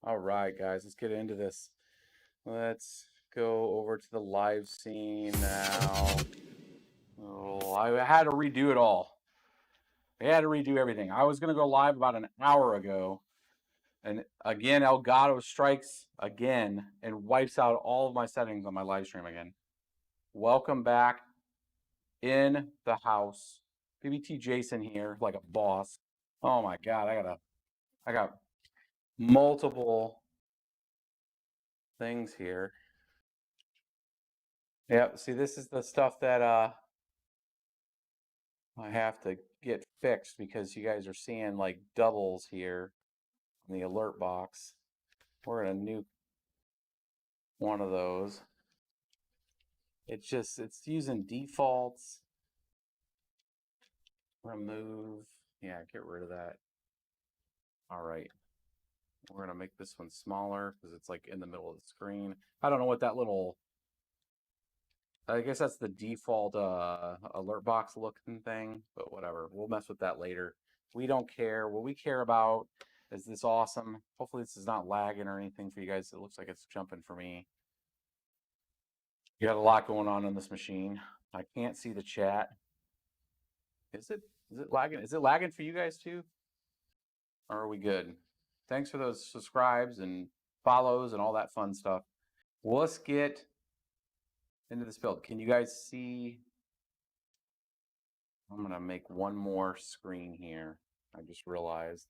All right, guys, let's get into this. Let's go over to the live scene now. Oh, I had to redo it all. I had to redo everything. I was going to go live about an hour ago. And again, Elgato strikes again and wipes out all of my settings on my live stream again. Welcome back in the house. BBT Jason here, like a boss. Oh my God, I got multiple things here. Yep, see, this is the stuff that I have to get fixed because you guys are seeing like doubles here in the alert box. We're gonna nuke one of those. It's using defaults. Remove, yeah, get rid of that. All right, we're gonna make this one smaller because it's like in the middle of the screen. I don't know what that little, I guess that's the default alert box looking thing, but whatever. We'll mess with that later. We don't care. What we care about is this awesome. Hopefully this is not lagging or anything for you guys. It looks like it's jumping for me. You got a lot going on this machine. I can't see the chat. Is it lagging? Is it lagging for you guys too? Or are we good? Thanks for those subscribes and follows and all that fun stuff. Well, let's get into this build. Can you guys see? I'm gonna make one more screen here. I just realized.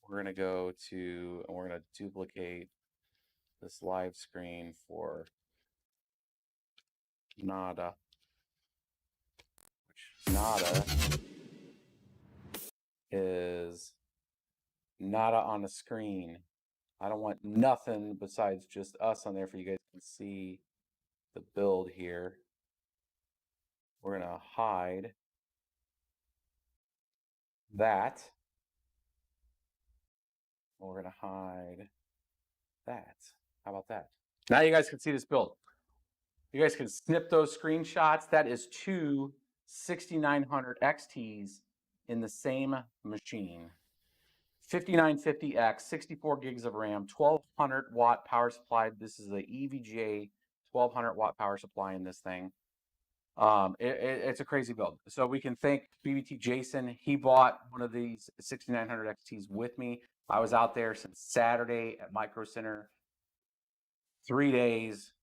We're gonna go to, and we're gonna duplicate this live screen for Nada. Which Nada is Nada on the screen. I don't want nothing besides just us on there for you guys to see the build here. We're gonna hide that. We're gonna hide that. How about that? Now you guys can see this build. You guys can snip those screenshots. That is two 6900 XTs in the same machine. 5950X, 64 gigs of RAM, 1200 watt power supply. This is the EVGA 1200 watt power supply in this thing. It's a crazy build. So we can thank BBT Jason. He bought one of these 6900 XTs with me. I was out there since Saturday at Micro Center, 3 days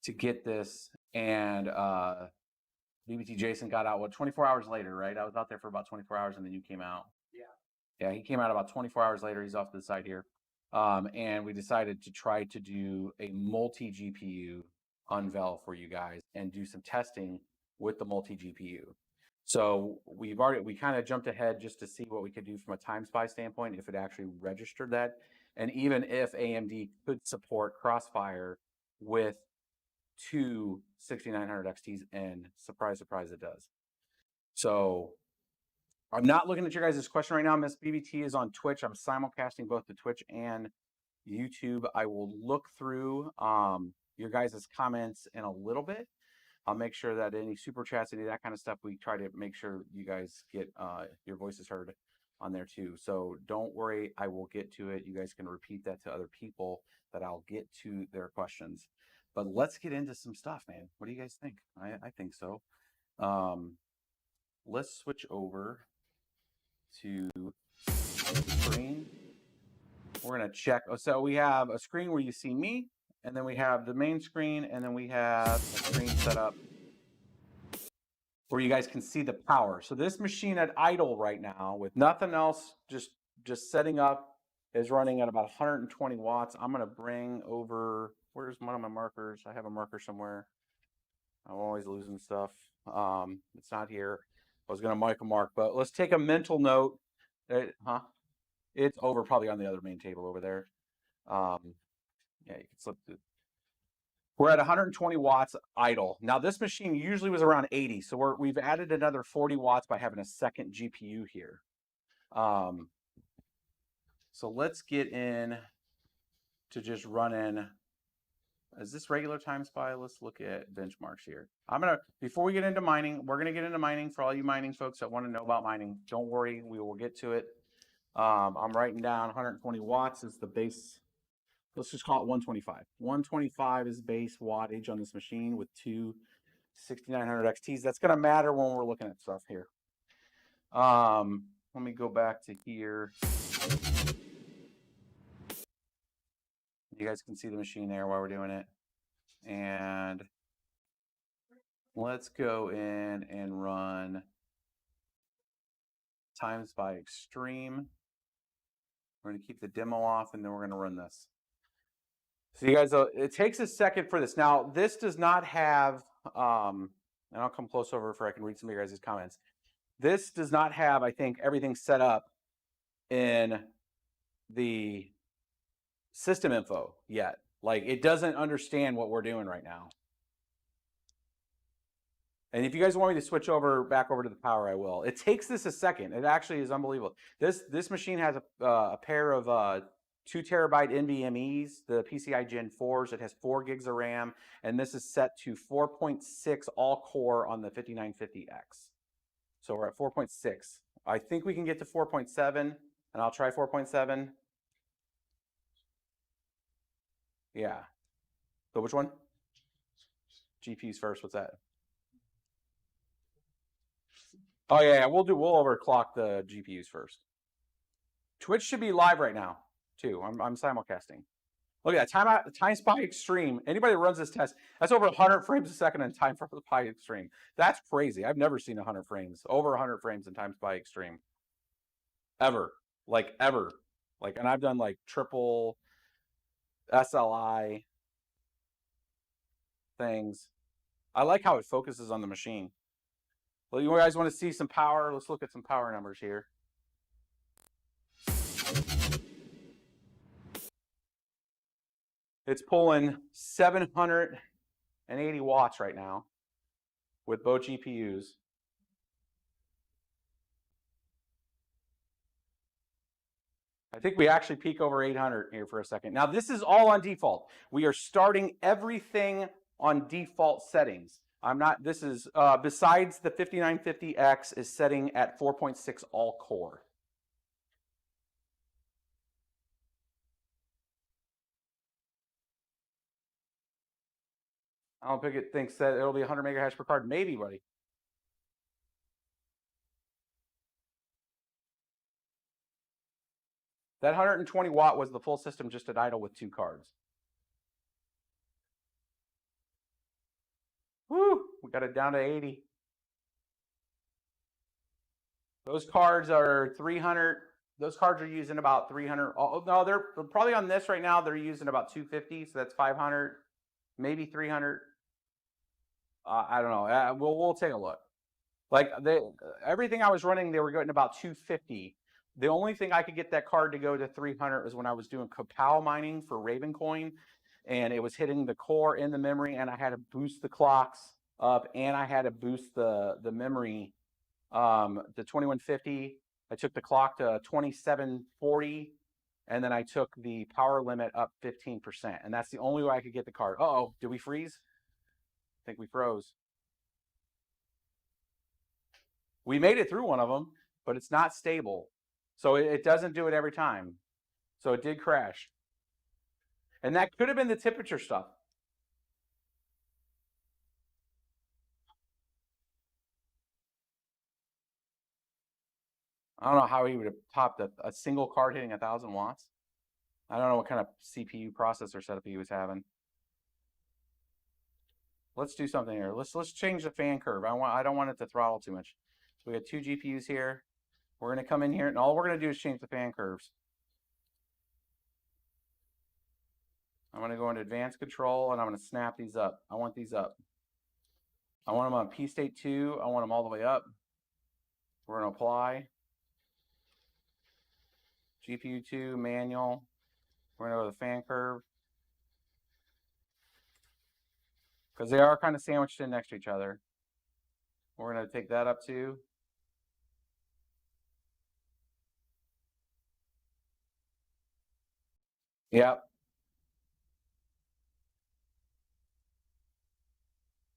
to get this, and BBT Jason got out 24 hours later, right? I was out there for about 24 hours and then you came out. Yeah, he came out about 24 hours later. He's off to the side here. And we decided to try to do a multi-GPU unveil for you guys and do some testing with the multi-GPU. So we kind of jumped ahead just to see what we could do from a time spy standpoint, if it actually registered that. And even if AMD could support Crossfire with two 6900 XTs, and surprise, surprise, it does. So I'm not looking at your guys' question right now. Miss BBT is on Twitch. I'm simulcasting both to Twitch and YouTube. I will look through your guys' comments in a little bit. I'll make sure that any super chats, any of that kind of stuff, we try to make sure you guys get your voices heard on there too. So don't worry, I will get to it. You guys can repeat that to other people that I'll get to their questions. But let's get into some stuff, man. What do you guys think? I think so. Let's switch over to screen. We're gonna check. So we have a screen where you see me, and then we have the main screen, and then we have a screen set up where you guys can see the power. So this machine at idle right now with nothing else, just setting up, is running at about 120 watts. I'm gonna bring over, where's one of my markers? I have a marker somewhere. I'm always losing stuff. It's not here. I was gonna make a mark, but let's take a mental note. It's over probably on the other main table over there. Yeah, you can slip through. We're at 120 watts idle. Now this machine usually was around 80, so we've added another 40 watts by having a second GPU here. So let's get in to just running. Is this regular time spy? Let's look at benchmarks here. Before we get into mining, we're gonna get into mining for all you mining folks that want to know about mining. Don't worry, we will get to it. I'm writing down 120 watts is the base. Let's just call it 125. 125 is base wattage on this machine with two 6900 XTs. That's going to matter when we're looking at stuff here. Let me go back to here. You guys can see the machine there while we're doing it. And let's go in and run times by extreme. We're going to keep the demo off, and then we're going to run this. So you guys, it takes a second for this. Now, this does not have, and I'll come close over for I can read some of your guys' comments. This does not have, I think, everything set up in the system info yet. Like, it doesn't understand what we're doing right now. And if you guys want me to switch back over to the power, I will. It takes this a second. It actually is unbelievable. This machine has a pair of 2 terabyte NVMEs, the PCI Gen 4s. It has 4 gigs of RAM, and this is set to 4.6 all core on the 5950X. So we're at 4.6. I think we can get to 4.7, and I'll try 4.7. Yeah. So which one? GPUs first. What's that? Oh yeah, we'll overclock the GPUs first. Twitch should be live right now too. I'm simulcasting. Look at that times by extreme. Anybody that runs this test, that's over 100 frames a second in time by extreme. That's crazy. I've never seen 100 frames, over 100 frames in times by extreme, ever. Like ever. Like, and I've done like triple SLI things. I like how it focuses on the machine. Well, you guys want to see some power? Let's look at some power numbers here. It's pulling 780 watts right now with both GPUs. I think we actually peak over 800 here for a second. Now, this is all on default. We are starting everything on default settings. This is, besides the 5950X is setting at 4.6 all core. I don't think it thinks that it'll be 100 megahash per card. Maybe, buddy. That 120 watt was the full system just at idle with 2 cards. Woo! We got it down to 80. Those cards are 300. Those cards are using about 300. Oh, no, they're probably on this right now. They're using about 250, so that's 500, maybe 300. I don't know. We'll take a look. Like everything I was running, they were getting about 250. The only thing I could get that card to go to 300 was when I was doing Kapow mining for Ravencoin, and it was hitting the core in the memory, and I had to boost the clocks up, and I had to boost the memory. The 2150, I took the clock to 2740, and then I took the power limit up 15%, and that's the only way I could get the card. Uh-oh, did we freeze? I think we froze. We made it through one of them, but it's not stable. So it doesn't do it every time. So it did crash. And that could have been the temperature stuff. I don't know how he would have topped a single card hitting 1,000 watts. I don't know what kind of CPU processor setup he was having. Let's do something here. Let's change the fan curve. I don't want it to throttle too much. So we got 2 GPUs here. We're going to come in here, and all we're going to do is change the fan curves. I'm going to go into advanced control, and I'm going to snap these up. I want these up. I want them on P state 2. I want them all the way up. We're going to apply. GPU 2, manual. We're going to go to the fan curve. Because they are kind of sandwiched in next to each other. We're going to take that up too. Yep.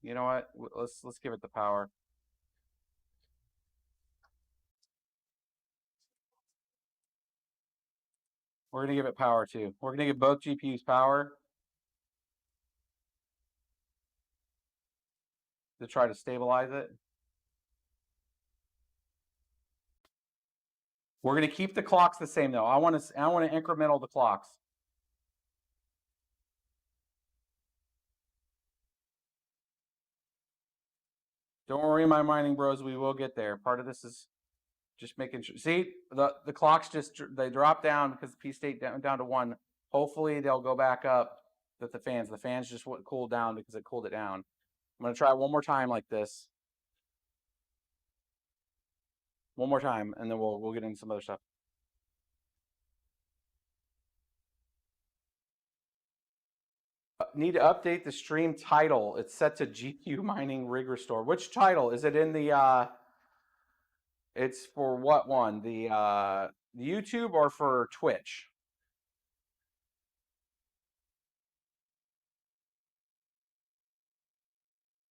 You know what? Let's give it the power. We're going to give it power too. We're going to give both GPUs power to try to stabilize it. We're going to keep the clocks the same though. I want to incremental the clocks. Don't worry, my mining bros, we will get there. Part of this is just making sure. See, the clocks they drop down because the P state down to 1. Hopefully they'll go back up with the fans just cooled down because it cooled it down. I'm going to try one more time like this. One more time, and then we'll get into some other stuff. Need to update the stream title. It's set to GPU mining rig restore. Which title? Is it in the it's for what one? The YouTube or for Twitch?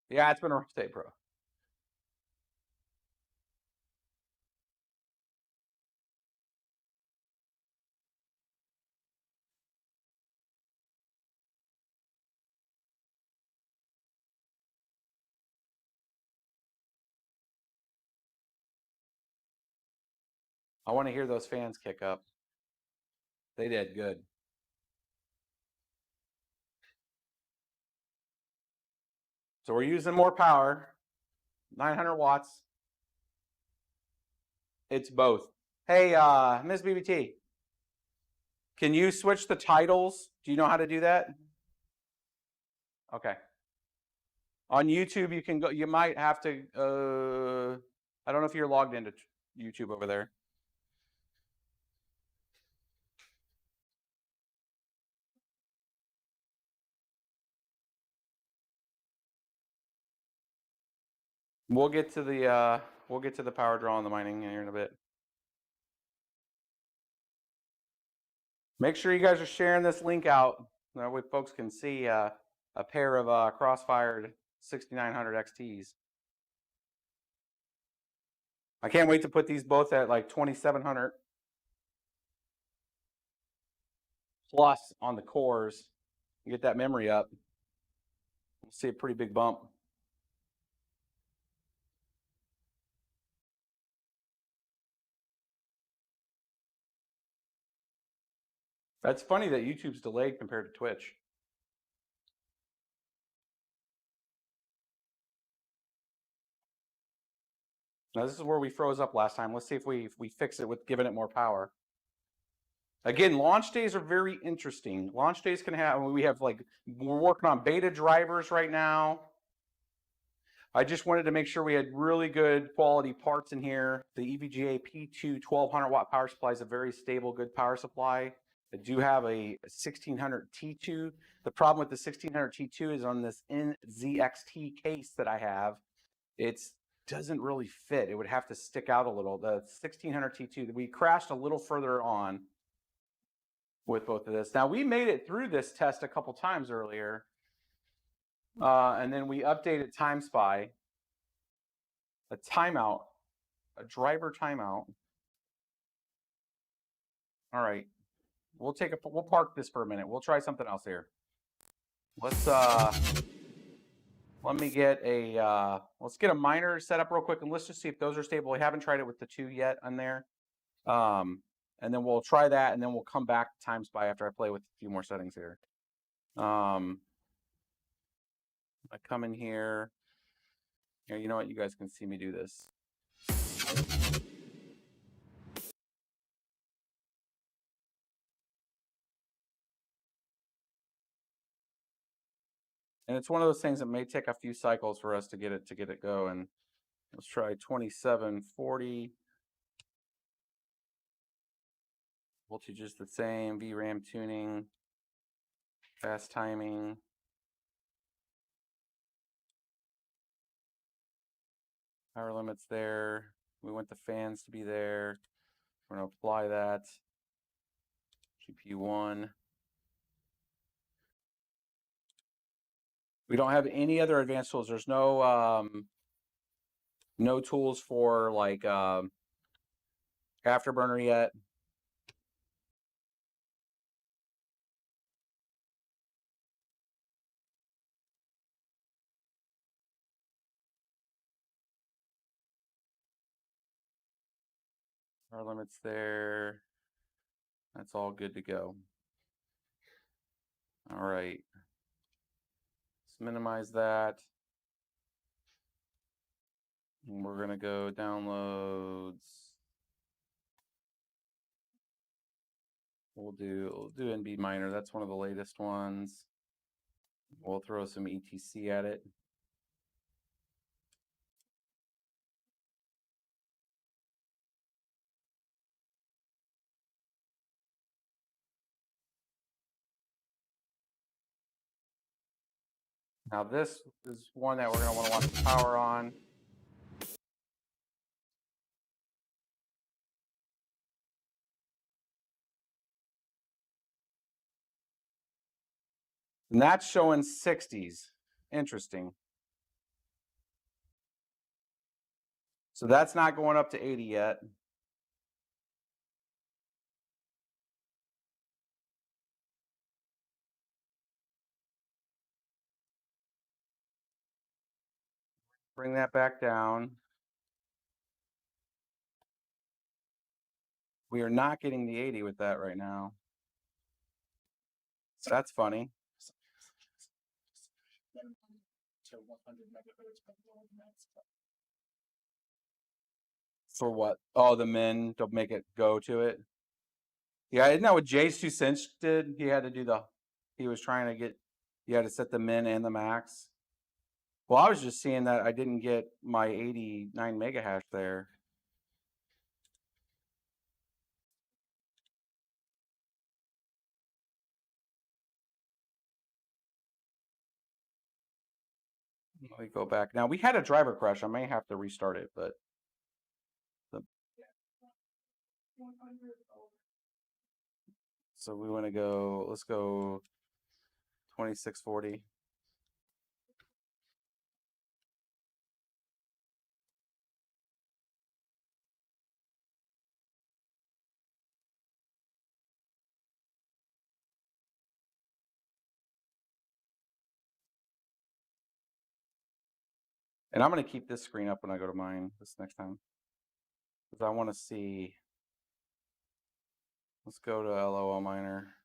Yeah, it's been a rough day, bro. I want to hear those fans kick up. They did good. So we're using more power. 900 watts. It's both. Hey, Ms. BBT, can you switch the titles? Do you know how to do that? Okay. On YouTube, you can go. You might have to. I don't know if you're logged into YouTube over there. We'll get to the power draw on the mining here in a bit. Make sure you guys are sharing this link out. That way folks can see a pair of Crossfire 6900 XTs. I can't wait to put these both at like 2700 plus on the cores and get that memory up. We'll see a pretty big bump. That's funny that YouTube's delayed compared to Twitch. Now this is where we froze up last time. Let's see if we fix it with giving it more power. Again, launch days are very interesting. Launch days can have, we're working on beta drivers right now. I just wanted to make sure we had really good quality parts in here. The EVGA P2 1200 watt power supply is a very stable, good power supply. I do have a 1600 T2. The problem with the 1600 T2 is on this NZXT case that I have, it doesn't really fit. It would have to stick out a little. The 1600 T2, we crashed a little further on with both of this. Now we made it through this test a couple times earlier. And then we updated TimeSpy, a timeout, a driver timeout. All right, we'll park this for a minute. We'll try something else here. Let's let me get let's get a miner set up real quick, and let's just see if those are stable. We haven't tried it with the 2 yet on there. And then we'll try that, and then we'll come back to TimeSpy after I play with a few more settings here. I come in here. Here, you know what? You guys can see me do this. And it's one of those things that may take a few cycles for us to get it going. Let's try 2740. Voltage is the same. VRAM tuning. Fast timing. Power limits there. We want the fans to be there. We're going to apply that. GPU 1. We don't have any other advanced tools. There's no no tools for like Afterburner yet. Power limit's there. That's all good to go. All right. Let's minimize that. And we're going to go downloads. We'll do NB Miner. That's one of the latest ones. We'll throw some ETC at it. Now this is one that we're going to want the power on. And that's showing 60s. Interesting. So that's not going up to 80 yet. Bring that back down. We are not getting the 80 with that right now. So that's funny. For what? Oh, the min to make it go to it. Yeah, isn't that what Jay's 2 cents did? He had to do he was trying to get, you had to set the min and the max. Well, I was just seeing that I didn't get my 89 mega hash there. Let me go back. Now, we had a driver crash. I may have to restart it, but. So we want to go, let's go 2640. And I'm going to keep this screen up when I go to mine this next time. Because I want to see. Let's go to LOL miner.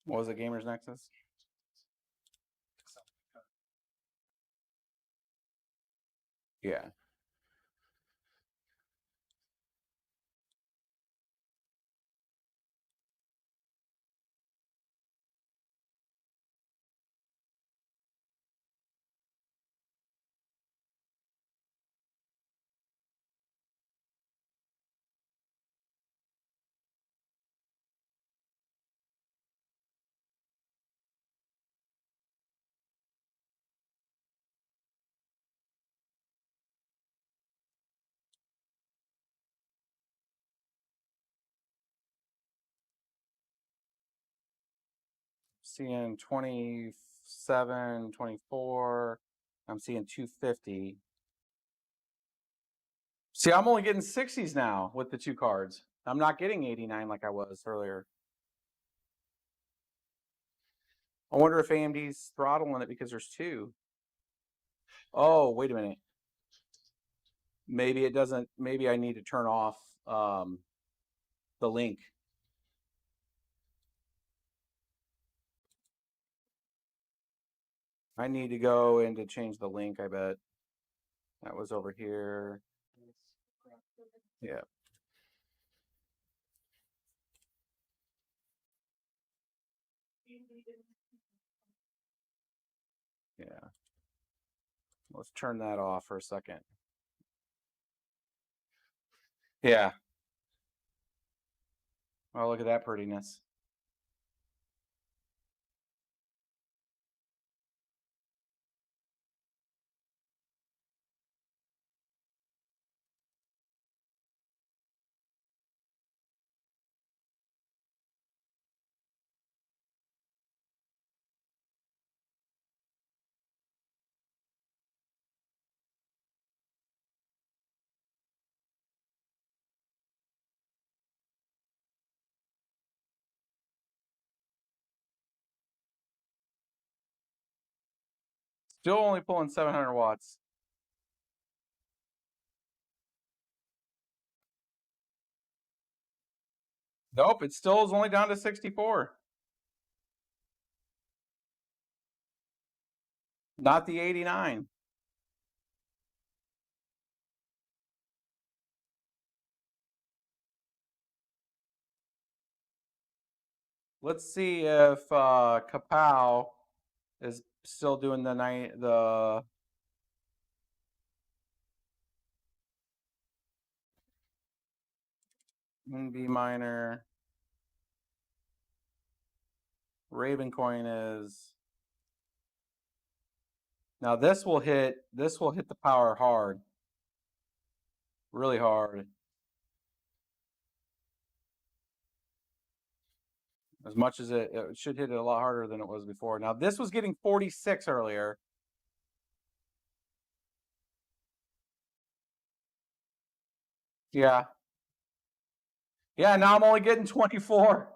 What was it, Gamers Nexus? Yeah. Seeing 27, 24. I'm seeing 250. See, I'm only getting 60s now with the 2 cards. I'm not getting 89 like I was earlier. I wonder if AMD's throttling it because there's 2. Oh, wait a minute. Maybe it doesn't. Maybe I need to turn off the link. I need to go in to change the link, I bet. That was over here. Yeah. Yeah. Let's turn that off for a second. Yeah. Oh, look at that prettiness. Still only pulling 700 watts. Nope, it still is only down to 64. Not the 89. Let's see if Kapow is still doing the NB miner. Ravencoin is. Now this will hit the power hard. Really hard. As much as it should hit it a lot harder than it was before. Now this was getting 46 earlier. Yeah. Yeah, now I'm only getting 24.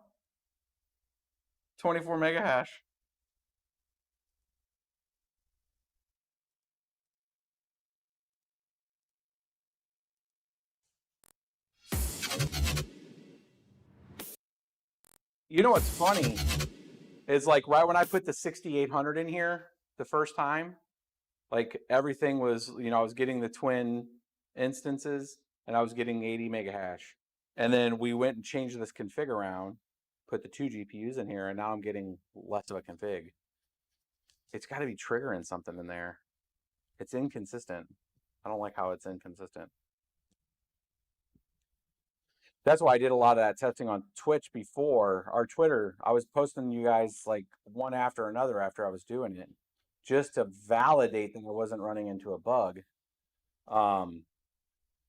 24 mega hash. You know what's funny is like right when I put the 6800 in here the first time, like everything was, you know, I was getting the twin instances and I was getting 80 mega hash. And then we went and changed this config around, put the 2 GPUs in here, and now I'm getting less of a config. It's got to be triggering something in there. It's inconsistent. I don't like how it's inconsistent. That's why I did a lot of that testing on Twitch before, our Twitter. I was posting you guys like one after another after I was doing it, just to validate that I wasn't running into a bug.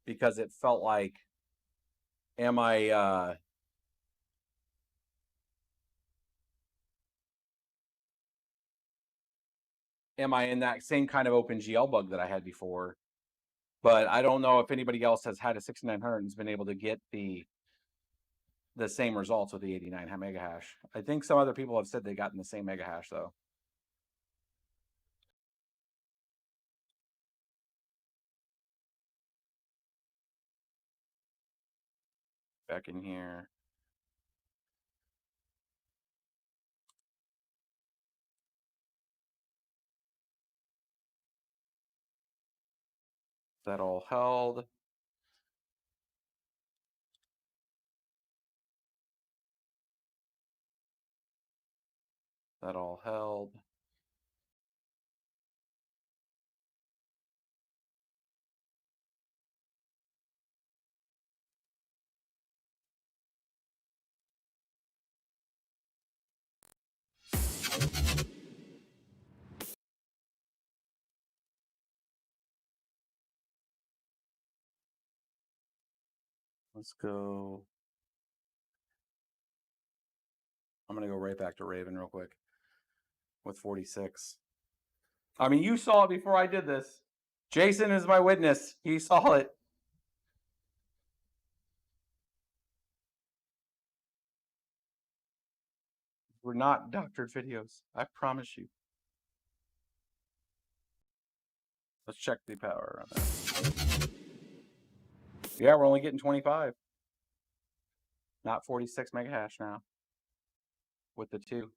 Because it felt like, am I in that same kind of OpenGL bug that I had before? But I don't know if anybody else has had a 6900 and has been able to get the same results with the 89 mega hash. I think some other people have said they gotten the same mega hash though. Back in here. That all held. That all held. Let's go. I'm going to go right back to Raven real quick with 46. I mean, you saw it before I did this. Jason is my witness. He saw it. We're not doctored videos. I promise you. Let's check the power on that. Yeah, we're only getting 25. Not 46 mega hash now with the 2.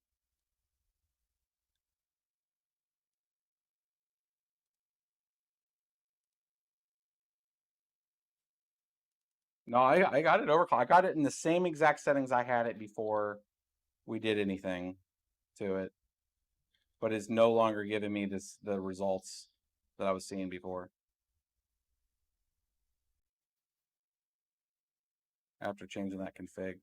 No, I got it overclocked. I got it in the same exact settings I had it before we did anything to it. But it's no longer giving me the results that I was seeing before. After changing that config.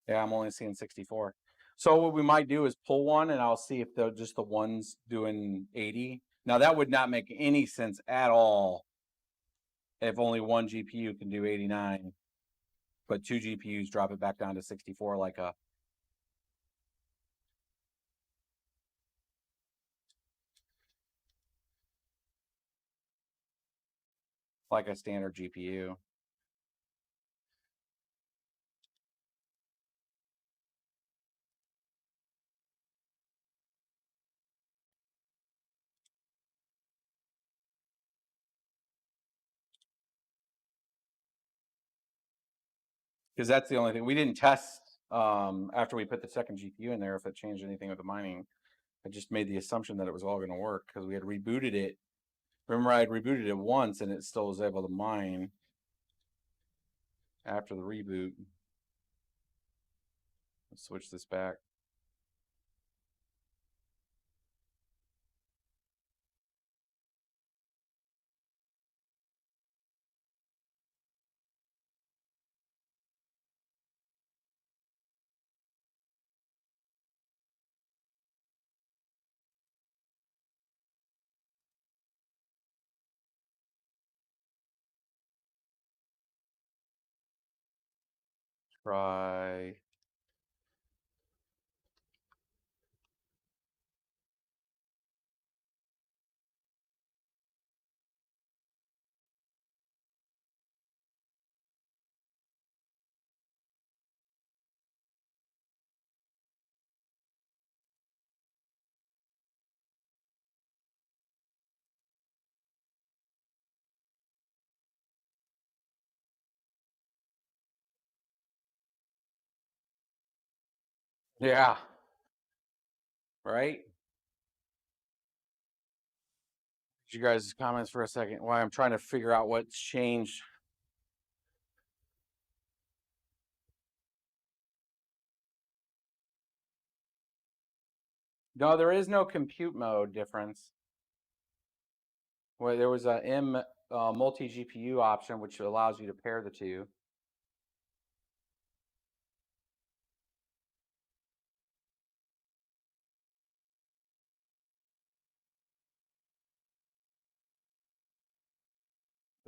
Yeah, I'm only seeing 64. So what we might do is pull one and I'll see if they're just the ones doing 80. Now that would not make any sense at all if only one GPU can do 89, but 2 GPUs drop it back down to 64 like a standard GPU. because that's the only thing we didn't test after we put the second GPU in there if it changed anything with the mining. I just made the assumption that it was all going to work because we had rebooted it. Remember, I had rebooted it once and it still was able to mine after the reboot. Let's switch this back. Try. Yeah. Right? You guys' comments for a second. Why I'm trying to figure out what's changed. No, there is no compute mode difference. Well, there was a M multi GPU option which allows you to pair the two.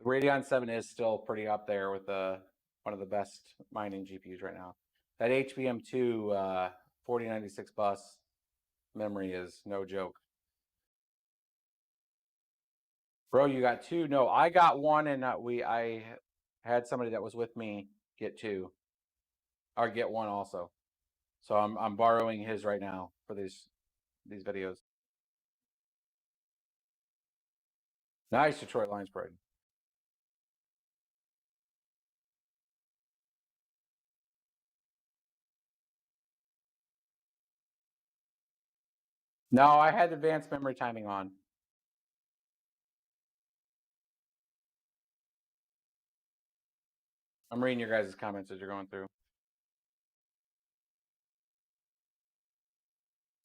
The Radeon 7 is still pretty up there with one of the best mining GPUs right now. That HBM2 4096 bus memory is no joke. Bro, you got two? No, I got one, and I had somebody that was with me get two, or get one also. So I'm borrowing his right now for these videos. Nice, Detroit Lions parade. No, I had advanced memory timing on. I'm reading your guys' comments as you're going through.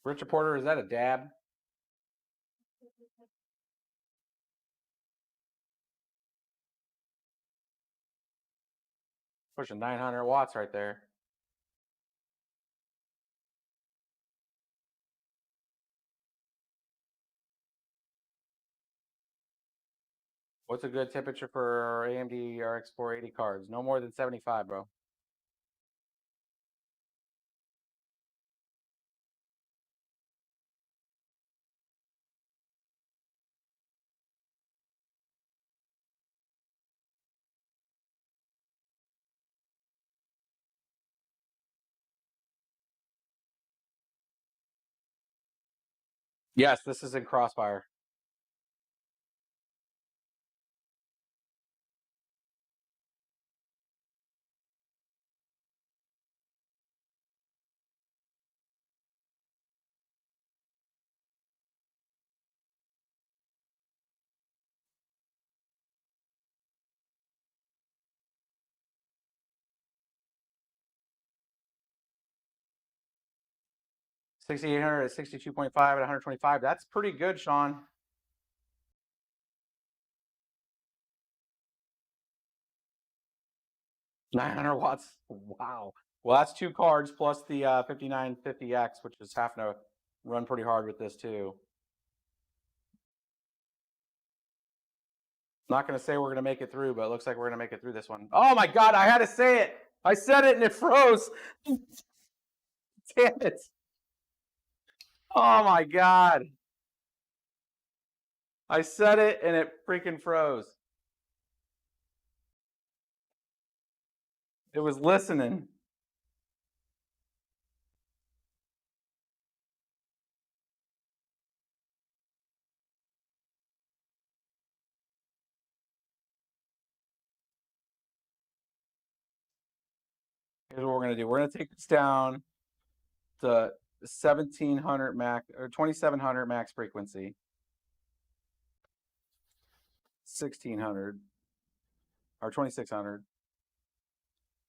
Richard Porter, is that a dab? Pushing 900 watts right there. What's a good temperature for AMD RX 480 cards? No more than 75, bro. Yes, this is in Crossfire. $6,800 at 62.5 at 125. That's pretty good, Sean. $900 watts. Wow. Well, that's two cards plus the 5950X, which is having to run pretty hard with this too. Not going to say we're going to make it through, but it looks like we're going to make it through this one. Oh my God, I had to say it. I said it and it froze. Damn it. Oh my God. I said it and it freaking froze. It was listening. Here's what we're gonna do. We're gonna take this down to 1700 max or 2700 max frequency. 1600 or 2600. I'm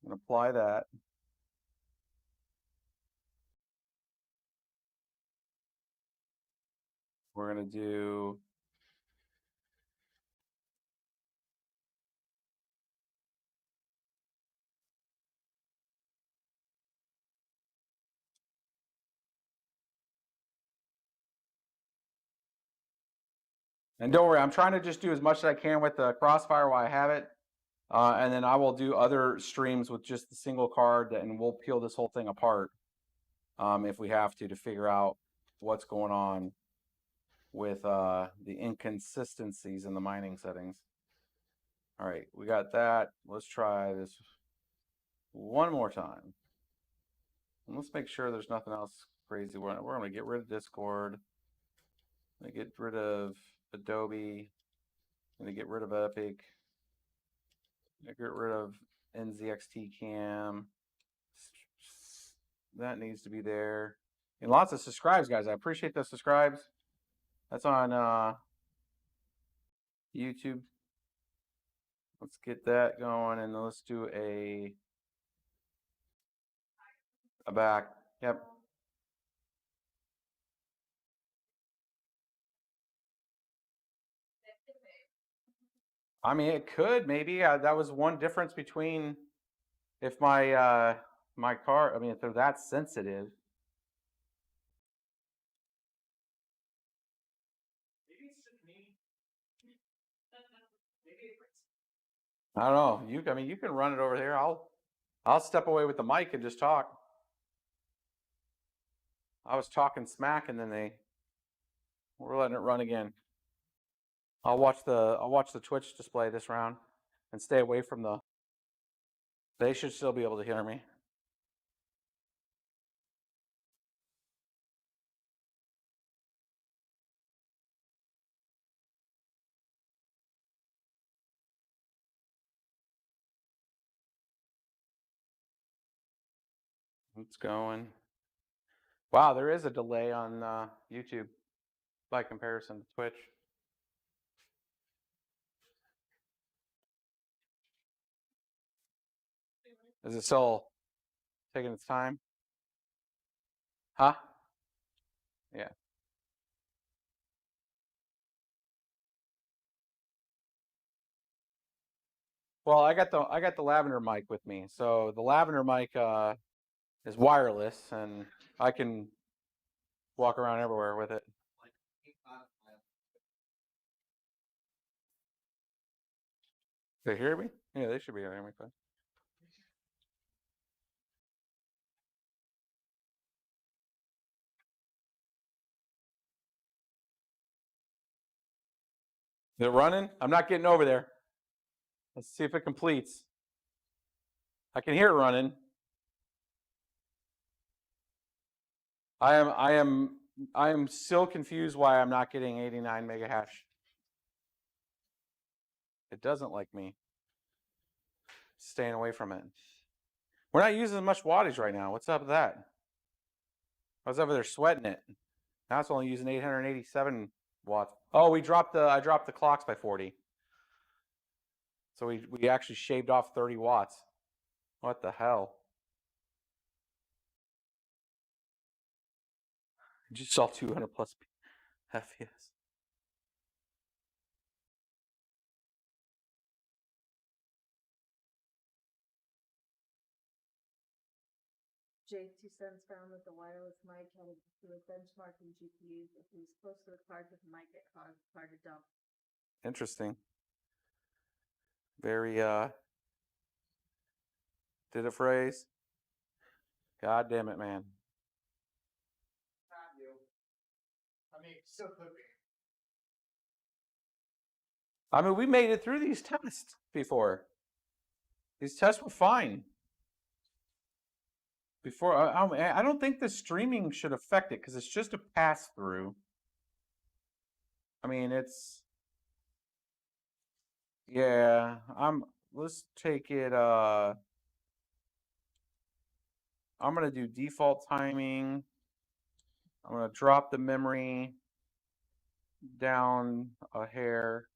gonna apply that. We're gonna do and don't worry, I'm trying to just do as much as I can with the Crossfire while I have it. And then I will do other streams with just the single card, and we'll peel this whole thing apart if we have to figure out what's going on with the inconsistencies in the mining settings. All right, we got that. Let's try this one more time. And let's make sure there's nothing else crazy. We're going to get rid of Discord. I'm going to get rid of Adobe. I'm going to get rid of Epic. I'm going to get rid of NZXT Cam. That needs to be there. And lots of subscribes, guys. I appreciate the subscribes. That's on YouTube. Let's get that going, and let's do a back. Yep. I mean, it could maybe. That was one difference between if my my car. I mean, if they're that sensitive. I don't know. I mean, you can run it over here. I'll step away with the mic and just talk. I was talking smack, and then we're letting it run again. I'll watch the Twitch display this round and stay away from the. They should still be able to hear me. It's going. Wow, there is a delay on YouTube by comparison to Twitch. Is it still taking its time? Huh? Yeah. Well, I got the lavender mic with me. So the lavender mic is wireless, and I can walk around everywhere with it. They hear me? Yeah, they should be hearing me fine. Is it running? I'm not getting over there. Let's see if it completes. I can hear it running. I am still confused why I'm not getting 89 mega hash. It doesn't like me. Staying away from it. We're not using as much wattage right now. What's up with that? I was over there sweating it. Now it's only using 887 watts. Oh, I dropped the clocks by 40. So we actually shaved off 30 watts. What the hell? Just saw 200 plus FPS. J2 Sons found that the wireless mic had to do with benchmarking GPUs. If it was close to the card with the mic, it caused the card to dump. Interesting. Very did a phrase. God damn it, man. I mean, still could be. I mean, we made it through these tests before. These tests were fine. Before, I don't think the streaming should affect it because it's just a pass through. I mean, it's. Yeah, let's take it. I'm going to do default timing. I'm going to drop the memory down a hair.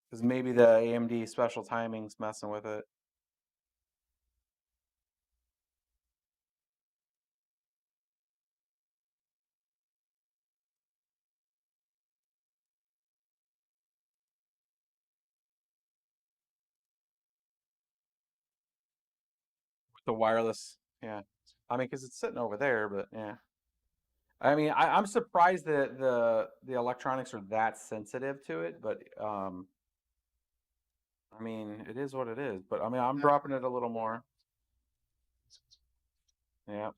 Because maybe the AMD special timing's messing with it. The wireless, yeah. I mean, because it's sitting over there, but yeah. I mean, I'm surprised that the electronics are that sensitive to it, but I mean, it is what it is. But I mean, I'm dropping it a little more. Yeah.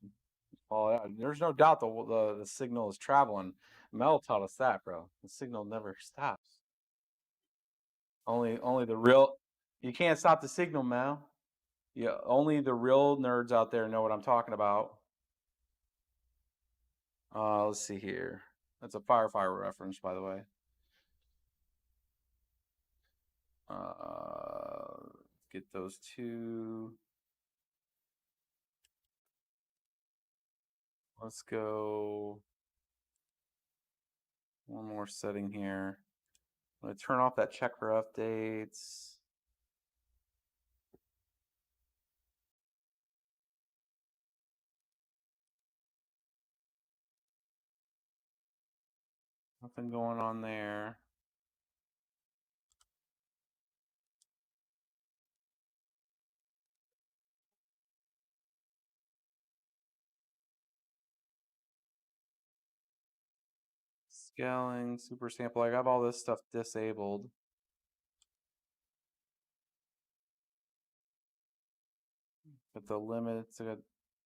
Well, yeah, there's no doubt the signal is traveling. Mel taught us that, bro. The signal never stops. Only the real. You can't stop the signal, Mel. Yeah, only the real nerds out there know what I'm talking about. Let's see here. That's a Firefire reference, by the way. Get those two. Let's go one more setting here. I'm going to turn off that check for updates. Nothing going on there. Scaling, super sample. I have all this stuff disabled. But the limits, I got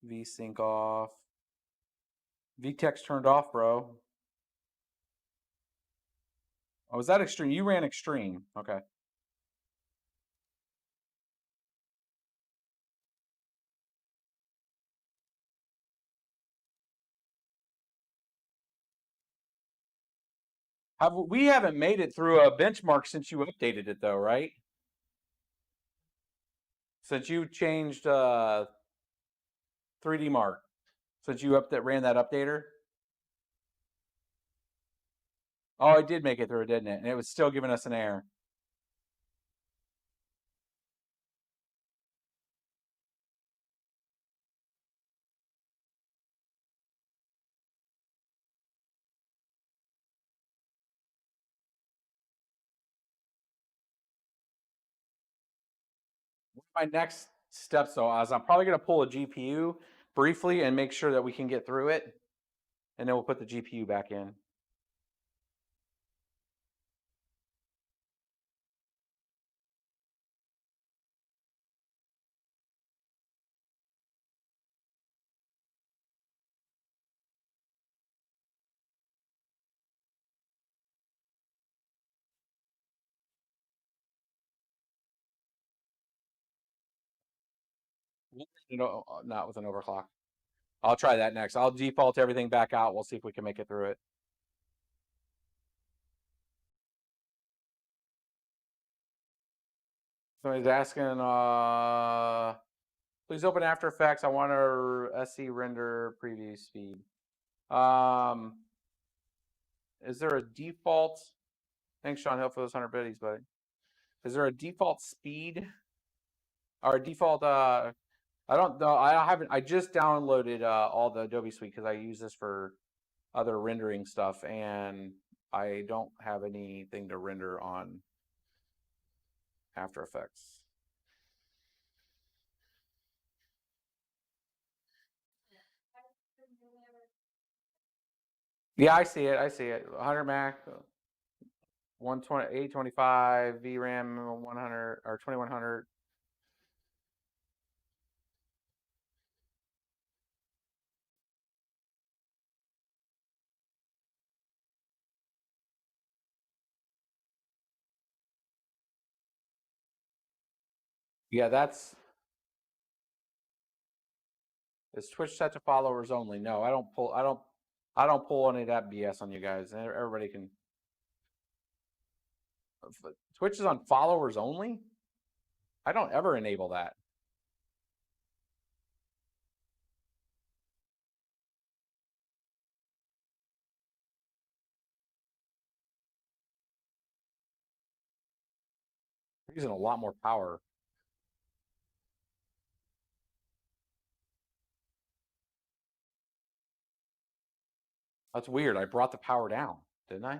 VSync off. VTEX turned off, bro. Oh, was that extreme? You ran extreme. Okay. We haven't made it through a benchmark since you updated it, though, right? Since you changed 3D Mark, since you ran that updater. Oh, it did make it through, didn't it? And it was still giving us an error. My next steps, though, is I'm probably going to pull a GPU briefly and make sure that we can get through it, and then we'll put the GPU back in. No, not with an overclock. I'll try that next. I'll default everything back out. We'll see if we can make it through it. Somebody's asking, please open After Effects. I want our SC render preview speed. Is there a default? Thanks, Sean Hill, for those 100 biddies, buddy. Is there a default speed or a default? I don't know. I haven't. I just downloaded all the Adobe Suite because I use this for other rendering stuff, and I don't have anything to render on After Effects. Yeah, I see it. I see it. 100 Mac, 120, 825 VRAM, 100 or 2100. Yeah, that's. Is Twitch set to followers only? No, I don't pull. I don't pull any of that BS on you guys. Everybody can. Twitch is on followers only. I don't ever enable that. We're using a lot more power. That's weird. I brought the power down, didn't I?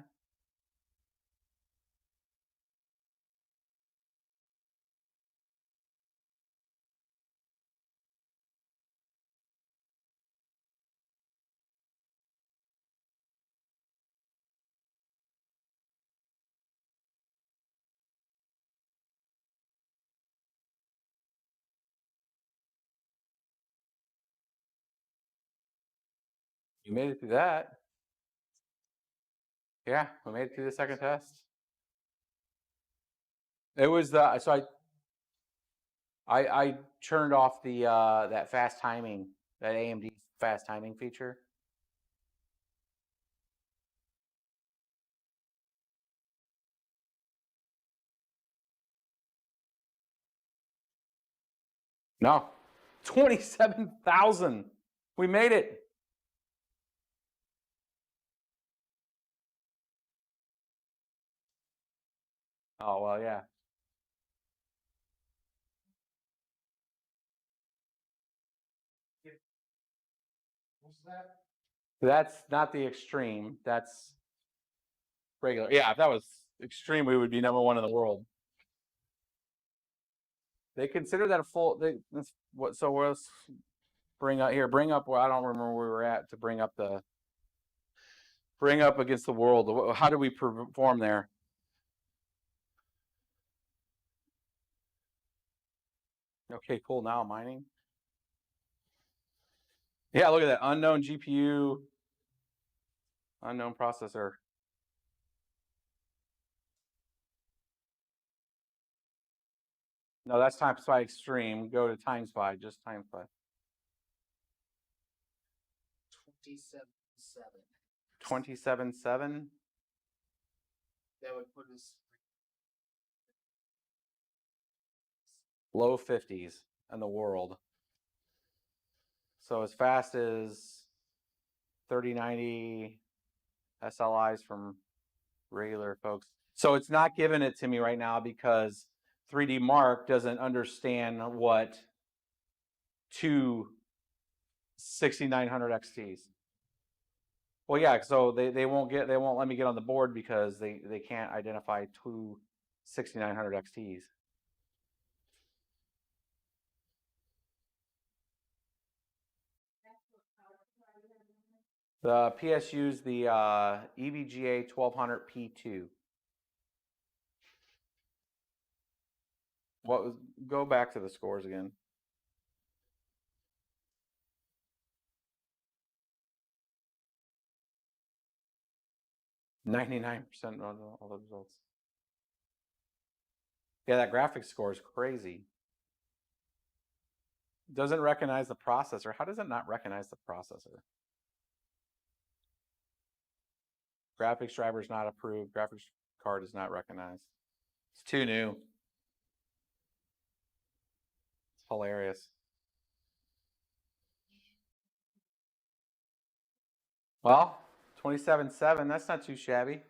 You made it through that. Yeah, we made it through the second test. It was the so I turned off the that fast timing, that AMD fast timing feature. No. 27,000. We made it. Oh, well, yeah. What's that? That's not the extreme. That's regular. Yeah, if that was extreme, we would be #1 in the world. They consider that a full. That's what. So let's bring up here. Bring up. Well, I don't remember where we were at to bring up against the world. How do we perform there? Okay, cool. Now mining. Yeah, look at that. Unknown GPU, unknown processor. No, that's TimeSpy Extreme. Go to TimeSpy, just TimeSpy. 27.7. 27.7. That would put us Low 50s in the world. So as fast as 3090 SLIs from regular folks. So it's not giving it to me right now because 3D Mark doesn't understand what two 6900 XTs. Well, yeah, so they won't let me get on the board because they can't identify two 6900 XTs. The PSU's the EVGA 1200 P2. What was? Go back to the scores again. $99% on all the results. Yeah, that graphics score is crazy. Doesn't recognize the processor. How does it not recognize the processor? Graphics driver is not approved. Graphics card is not recognized. It's too new. It's hilarious. Well, 27.7. That's not too shabby.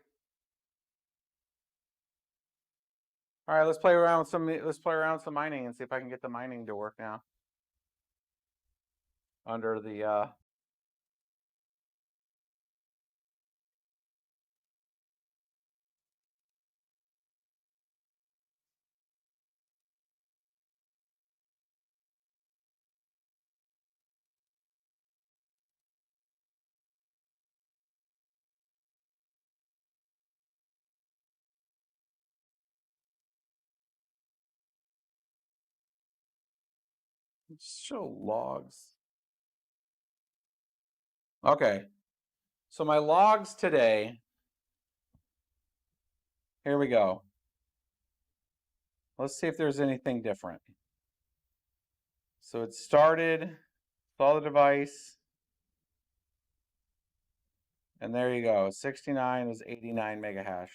All right, let's play around with some. Let's play around with some mining and see if I can get the mining to work now. Under the show logs. Okay, so my logs today. Here we go. Let's see if there's anything different. So it started, saw the device, and there you go. 69 is 89 megahash.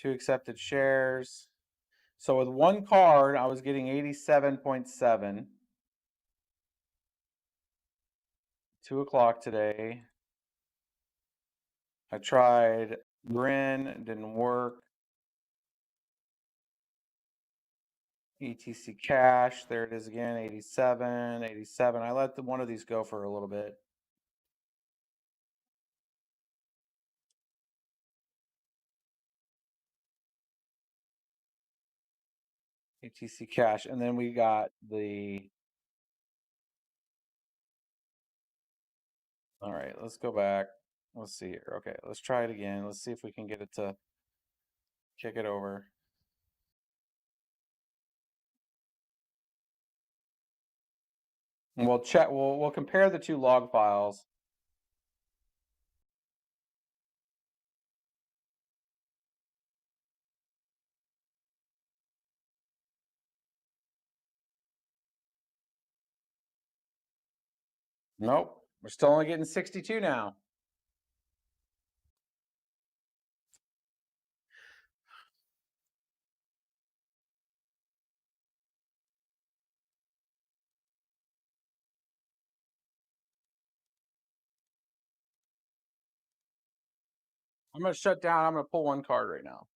2 accepted shares. So with one card, I was getting 87.7. 2 o'clock today. I tried Grin, didn't work. ETC cache, there it is again, 87, 87. I let one of these go for a little bit. ETC cache, and then we got the. All right, let's go back. Let's see here. Okay, let's try it again. Let's see if we can get it to kick it over. And we'll check. We'll compare the two log files. Nope, we're still only getting 62 now. I'm gonna shut down. I'm gonna pull one card right now.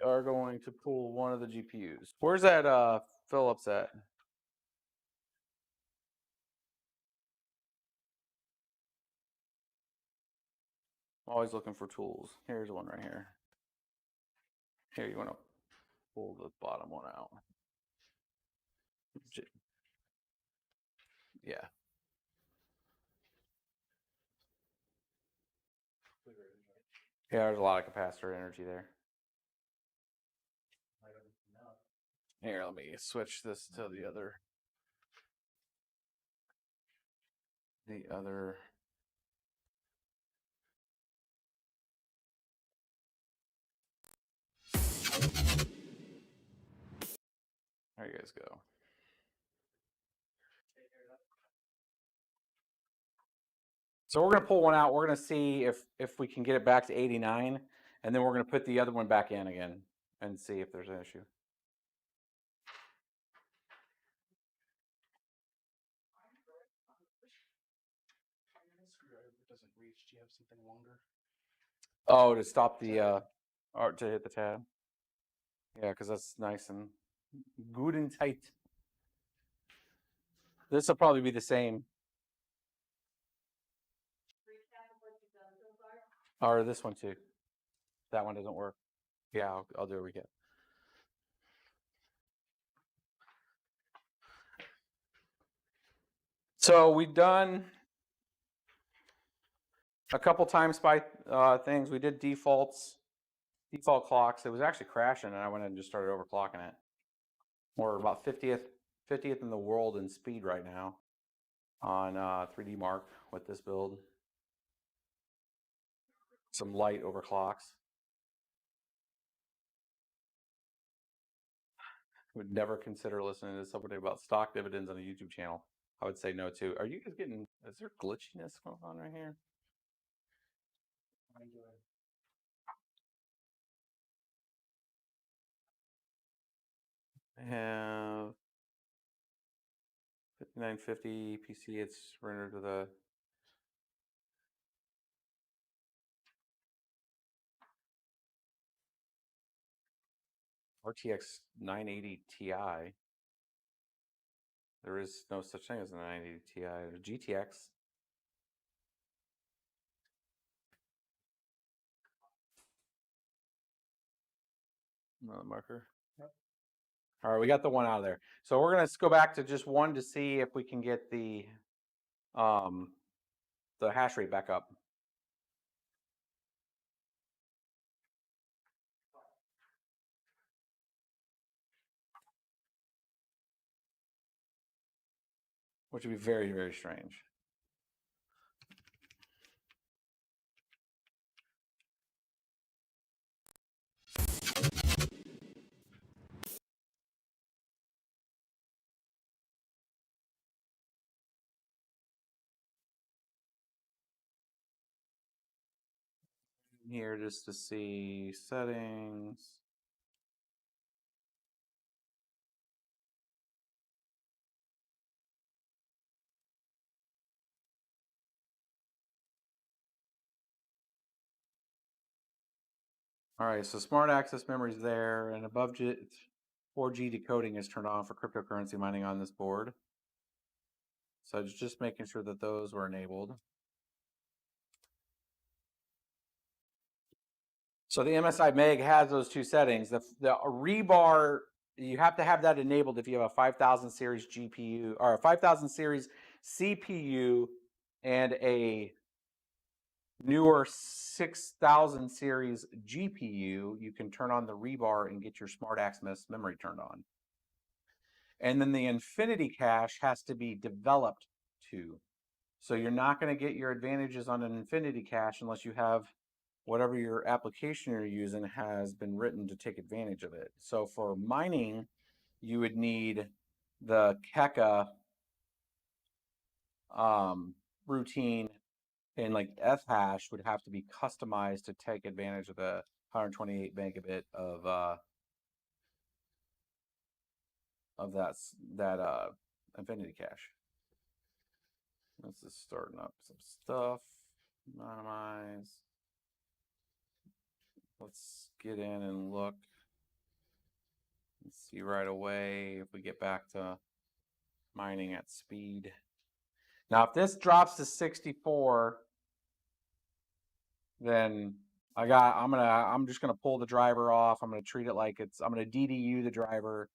We are going to pull one of the GPUs. Where's that Phillips at? Always looking for tools. Here's one right here. Here, you want to pull the bottom one out. Yeah. Yeah, there's a lot of capacitor energy there. Here, let me switch this to the other. There you guys go. So we're gonna pull one out. We're gonna see if we can get it back to 89, and then we're gonna put the other one back in again and see if there's an issue. Doesn't reach. Do you have something longer? Oh, to stop the or to hit the tab. Yeah, because that's nice and good and tight. This will probably be the same. Or this one too. That one doesn't work. Yeah, I'll do a recap. So we've done a couple time spy things. We did default clocks. It was actually crashing, and I went and just started overclocking it. We're about 50th in the world in speed right now on 3D Mark with this build. Some light overclocks. Would never consider listening to somebody about stock dividends on a YouTube channel. I would say no too. Are you guys getting? Is there glitchiness going on right here? I have 5950 PC. It's rendered to the RTX 980 Ti. There is no such thing as a 980 Ti. There's GTX. Another marker. Yep. All right, we got the one out of there. So we're gonna go back to just one to see if we can get the hash rate back up. Which would be very, very strange. Here just to see settings. All right, so smart access memory is there, and above 4G decoding is turned on for cryptocurrency mining on this board. So it's just making sure that those were enabled. So the MSI Meg has those two settings. The rebar, you have to have that enabled if you have a 5000 series GPU or a 5000 series CPU and a newer 6000 series GPU. You can turn on the rebar and get your smart access memory turned on. And then the infinity cache has to be developed to. So you're not going to get your advantages on an infinity cache unless you have whatever your application you're using has been written to take advantage of it. So for mining, you would need the Keka routine, and like F-hash would have to be customized to take advantage of the 128 megabit of that infinity cache. This is starting up some stuff. Minimize. Let's get in and look and see right away if we get back to mining at speed. Now, if this drops to 64, then I'm just gonna pull the driver off. I'm gonna treat it like I'm gonna DDU the driver,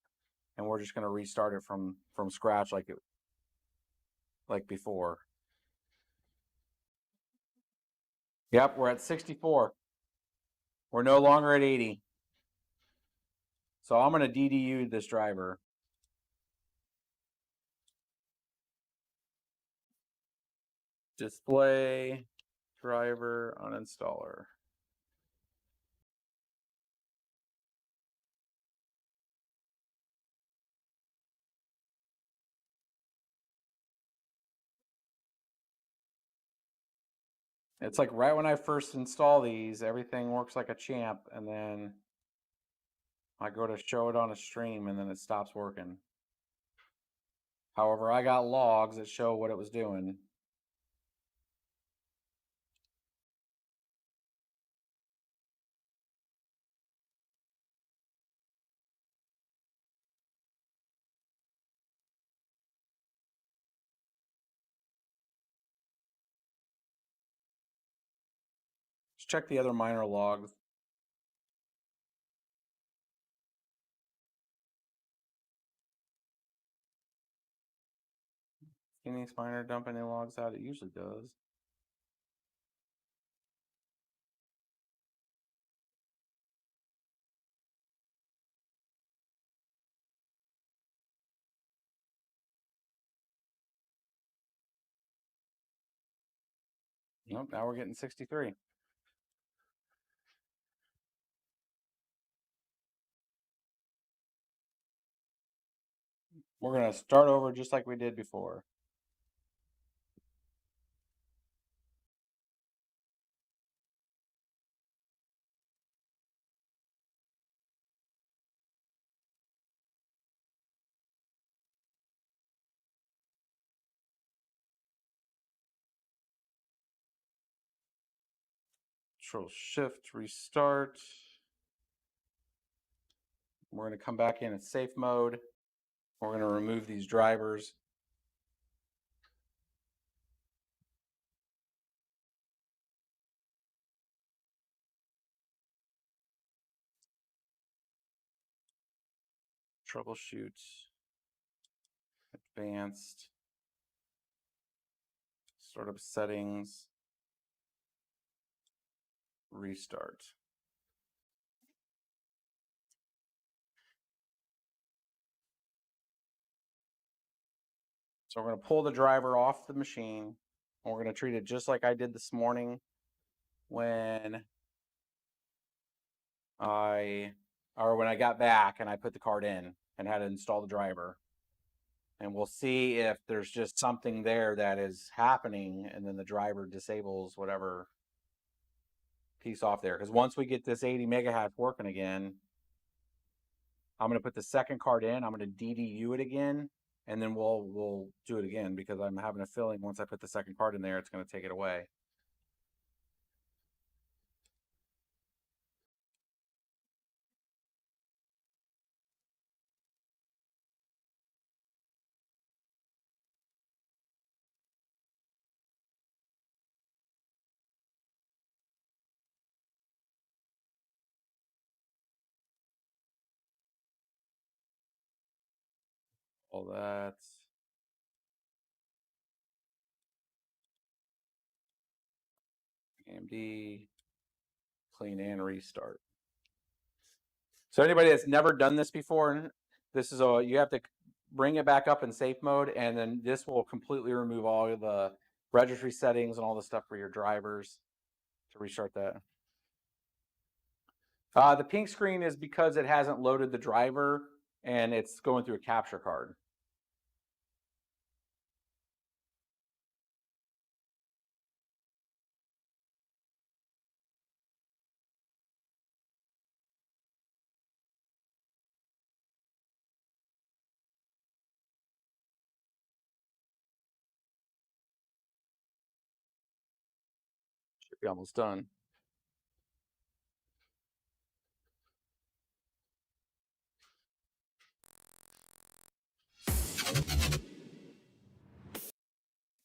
and we're just gonna restart it from scratch like before. Yep, we're at 64. We're no longer at 80. So I'm gonna DDU this driver. Display driver uninstaller. It's like right when I first install these, everything works like a champ, and then I go to show it on a stream and then it stops working. However, I got logs that show what it was doing. Let's check the other miner logs. Phoenix miner dump any logs out? It usually does. Nope, now we're getting 63. We're going to start over just like we did before. Control Shift, restart. We're going to come back in safe mode. We're going to remove these drivers. Troubleshoot. Advanced. Startup settings. Restart. So we're going to pull the driver off the machine, and we're going to treat it just like I did this morning when I got back and I put the card in and had to install the driver. And we'll see if there's just something there that is happening, and then the driver disables whatever piece off there. Because once we get this 80 megahash working again, I'm going to put the second card in. I'm going to DDU it again, and then we'll do it again, because I'm having a feeling once I put the second card in there, it's going to take it away. All that. AMD, clean and restart. So anybody that's never done this before, this is you have to bring it back up in safe mode, and then this will completely remove all of the registry settings and all the stuff for your drivers to restart that. The pink screen is because it hasn't loaded the driver and it's going through a capture card. Should be almost done.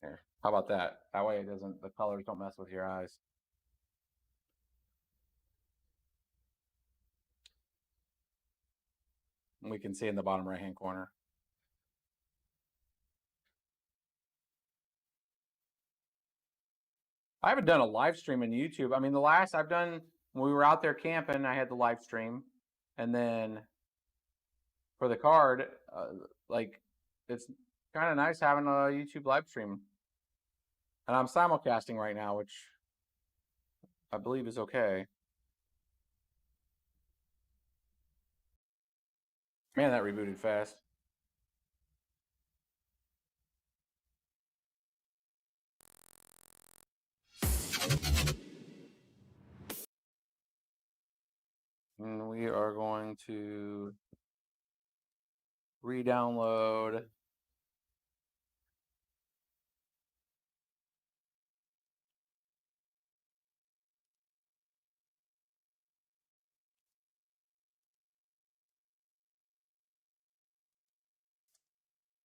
Here, how about that? That way it doesn't, the colors don't mess with your eyes. And we can see in the bottom right hand corner. I haven't done a live stream in YouTube. I mean, the last I've done when we were out there camping, I had the live stream, and then for the card, like it's kind of nice having a YouTube live stream. And I'm simulcasting right now, which I believe is okay. Man, that rebooted fast. And we are going to re-download.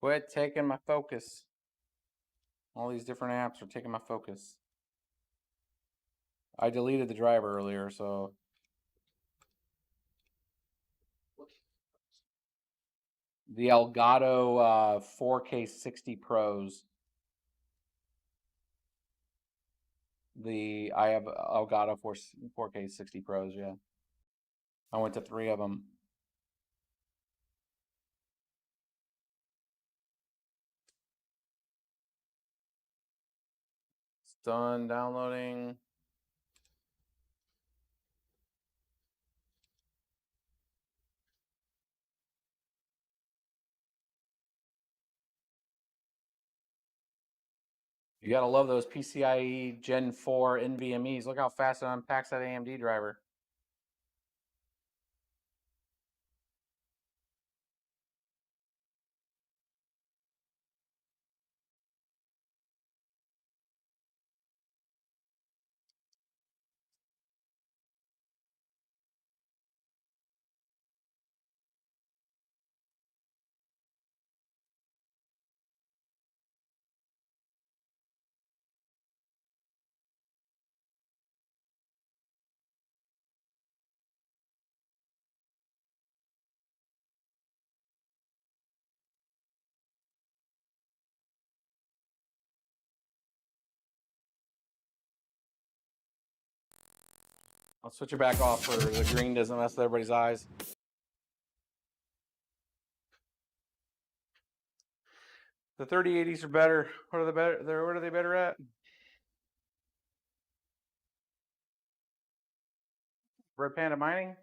Quit taking my focus. All these different apps are taking my focus. I deleted the driver earlier, so. The Elgato 4K 60 Pros. I have Elgato 4K 60 Pros, yeah. I went to 3 of them. It's done downloading. You gotta love those PCIe Gen 4 NVMEs. Look how fast it unpacks that AMD driver. I'll switch it back off for the green doesn't mess with everybody's eyes. The 3080s are better. What are the better? What are they better at? Red Panda Mining.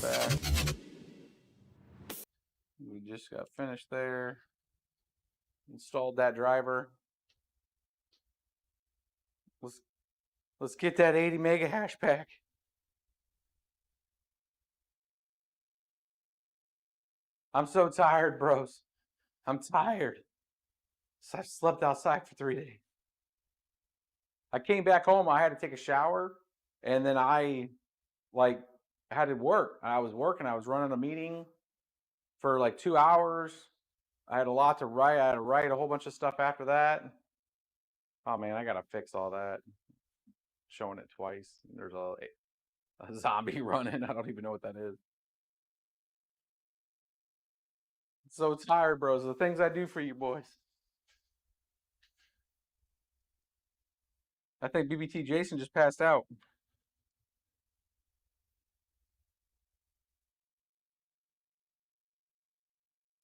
Back. We just got finished there. Installed that driver. Let's get that 80 mega hash pack. I'm so tired, bros. I'm tired. So I slept outside for 3 days. I came back home. I had to take a shower, and then I like had to work. I was working. I was running a meeting for like 2 hours. I had a lot to write. I had to write a whole bunch of stuff after that. Oh man, I gotta fix all that. Showing it twice. There's a zombie running. I don't even know what that is. So tired, bros. The things I do for you boys. I think BBT Jason just passed out.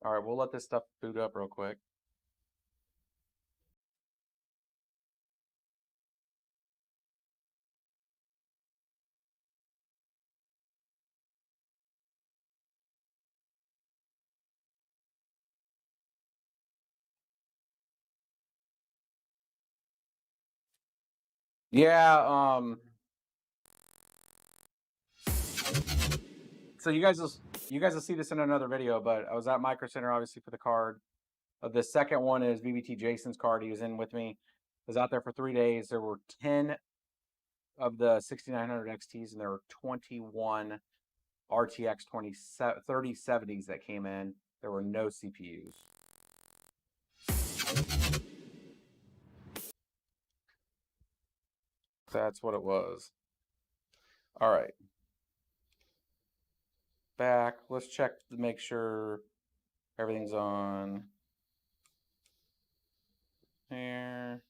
All right, we'll let this stuff boot up real quick. Yeah, so you guys will see this in another video, but I was at Micro Center obviously for the card. The second one is BBT Jason's card. He was in with me. I was out there for 3 days. There were 10 of the 6900 XTs, and there were 21 RTX 3070s that came in. There were no CPUs. That's what it was. All right. Back. Let's check to make sure everything's on. Here.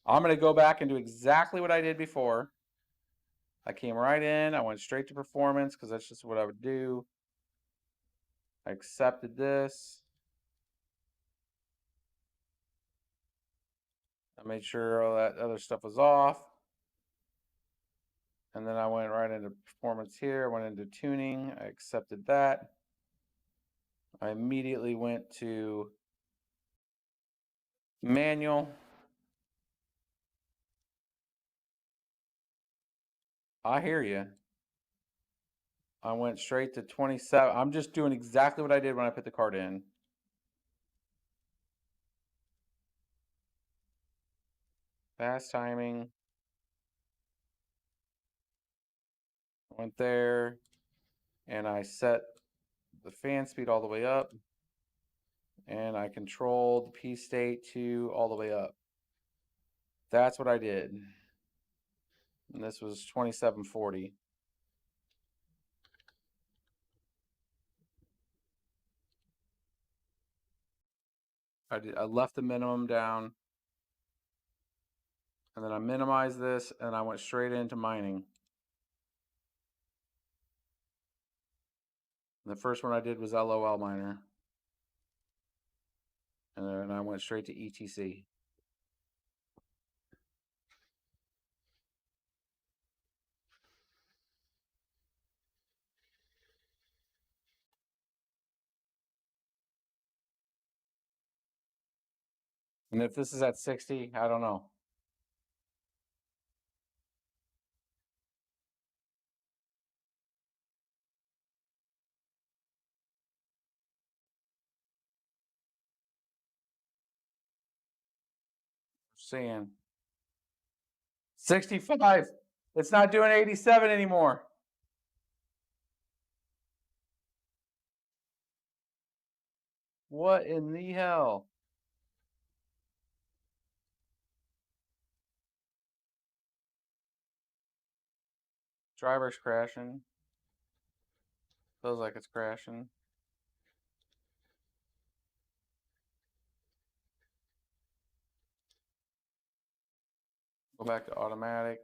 I'm going to go back and do exactly what I did before. I came right in. I went straight to performance because that's just what I would do. I accepted this. I made sure all that other stuff was off. And then I went right into performance here. I went into tuning. I accepted that. I immediately went to manual. I hear you. I went straight to 27. I'm just doing exactly what I did when I put the card in. Fast timing. Went there and I set the fan speed all the way up. And I controlled the P state to all the way up. That's what I did. And this was 2740. I left the minimum down. And then I minimized this and I went straight into mining. And the first one I did was LOL miner. And then I went straight to ETC. And if this is at 60, I don't know. Seeing 65. It's not doing 87 anymore. What in the hell? Driver's crashing. Feels like it's crashing. Go back to automatic.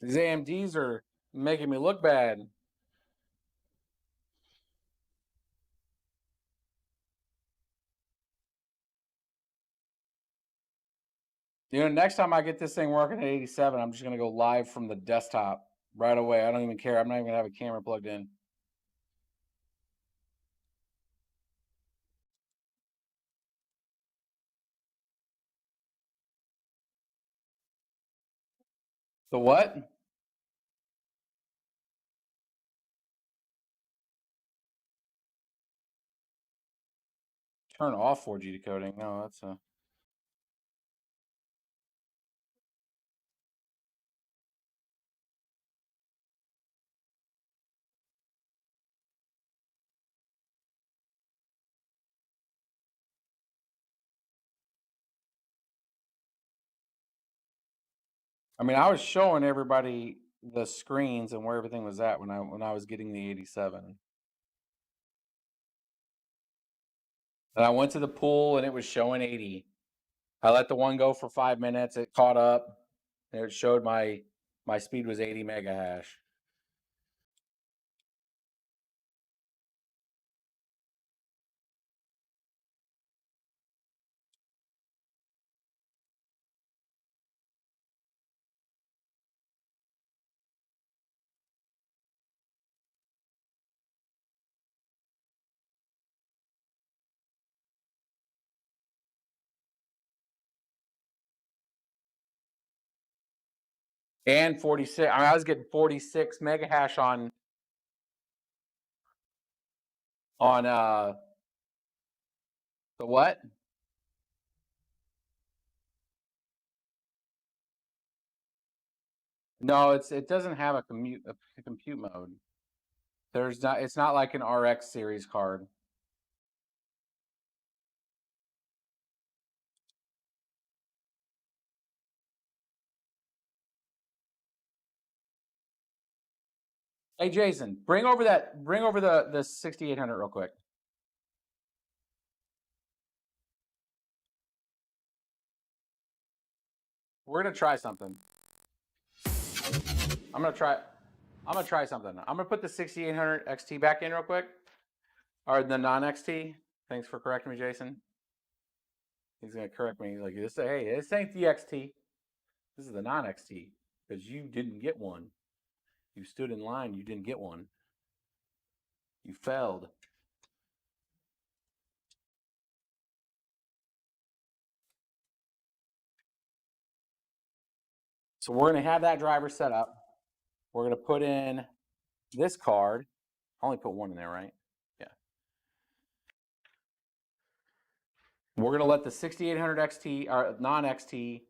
These AMDs are making me look bad. You know, next time I get this thing working at 87, I'm just going to go live from the desktop. right away. I don't even care. I'm not even gonna have a camera plugged in. The what? Turn off 4G decoding. No, that's a. I mean, I was showing everybody the screens and where everything was at when I was getting the 87. And I went to the pool and it was showing 80. I let the one go for 5 minutes. It caught up, and it showed my speed was 80 mega hash. And 46. I was getting 46 mega hash on the what? No, it doesn't have a compute mode. There's not. It's not like an RX series card. Hey Jason, bring over the 6800 real quick. We're gonna try something. I'm gonna try something. I'm gonna put the 6800 XT back in real quick, or the non-XT. Thanks for correcting me, Jason. He's gonna correct me like this. Hey, this ain't the XT. This is the non-XT because you didn't get one. You stood in line. You didn't get one. You failed. So we're gonna have that driver set up. We're gonna put in this card. I only put one in there, right? Yeah. We're gonna let the 6800 XT or non-XT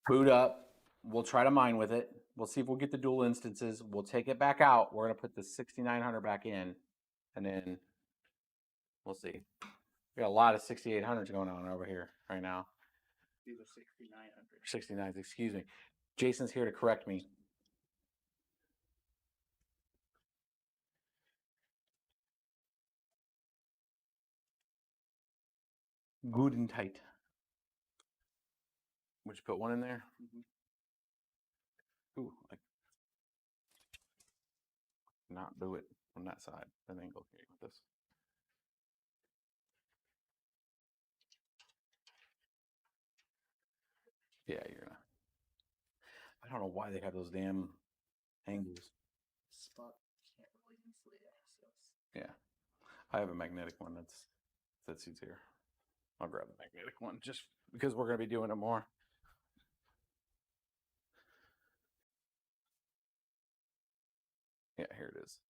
boot up. We'll try to mine with it. We'll see if we'll get the dual instances. We'll take it back out. We're gonna put the 6900 back in, and then we'll see. We got a lot of 6800s going on over here right now. These are 6900. 69s, excuse me. Jason's here to correct me. Good and tight. Would you put one in there? Ooh, like not do it from that side. And then go here with this. Yeah, you're gonna. I don't know why they have those damn angles. Spot can't really insulate access. Yeah, I have a magnetic one that suits here. I'll grab the magnetic one just because we're gonna be doing it more. Yeah, here it is.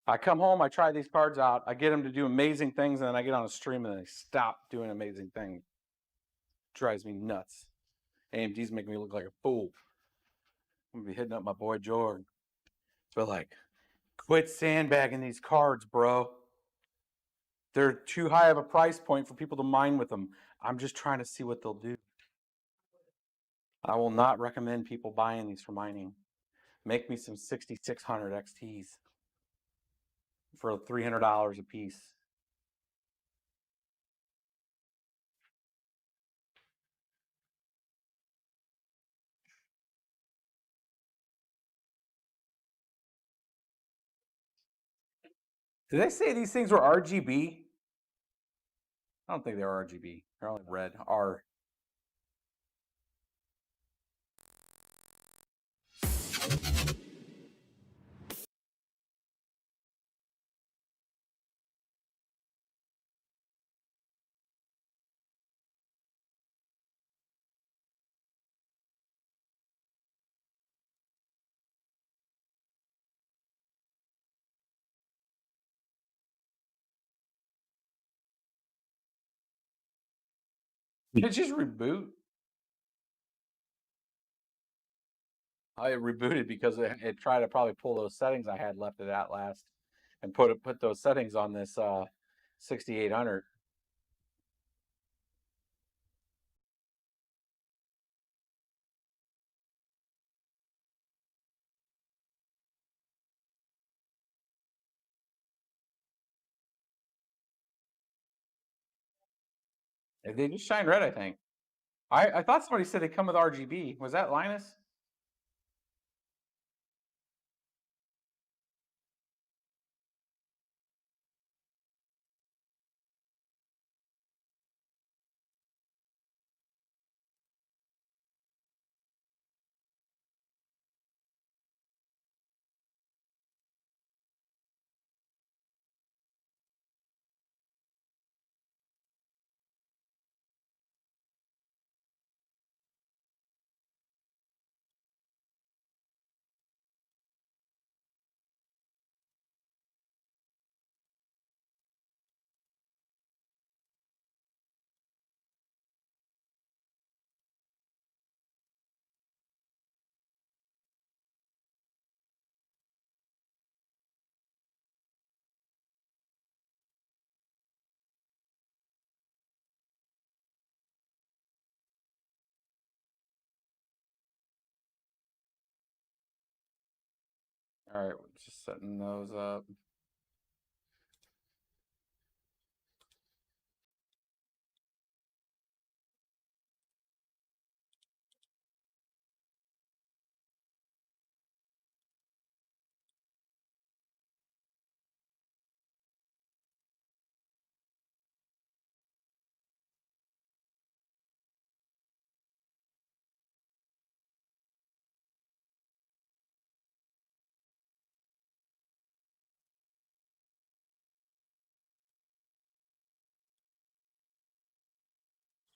I come home, I try these cards out, I get them to do amazing things, and then I get on a stream and they stop doing amazing things. Drives me nuts. AMD's making me look like a fool. I'm gonna be hitting up my boy Jordan. But like, quit sandbagging these cards, bro. They're too high of a price point for people to mine with them. I'm just trying to see what they'll do. I will not recommend people buying these for mining. Make me some 6600 XTs for $300 a piece. Did they say these things were RGB? I don't think they're RGB. They're only red. R. Did it just reboot? I rebooted because it tried to probably pull those settings I had left at Outlast and put those settings on this 6800. They just shine red, I think. I thought somebody said they come with RGB. Was that Linus? All right, we're just setting those up.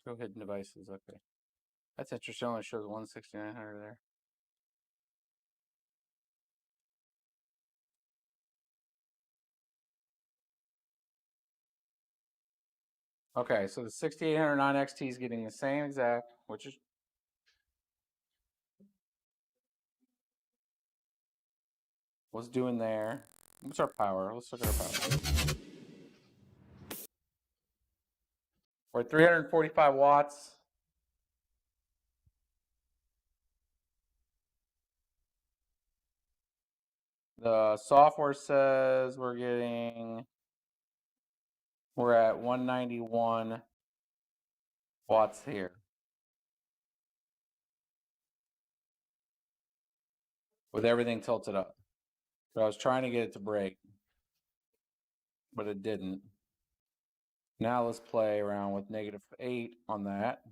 Show hidden devices. Okay, that's interesting. Only shows 16900 there. Okay, so the 6800 nonXT is getting the same exact, which is what's doing there. What's our power? Let's look at our power. We're at 345 watts. The software says we're at 191 watts here. With everything tilted up. So I was trying to get it to break, but it didn't. Now let's play around with -8 on that.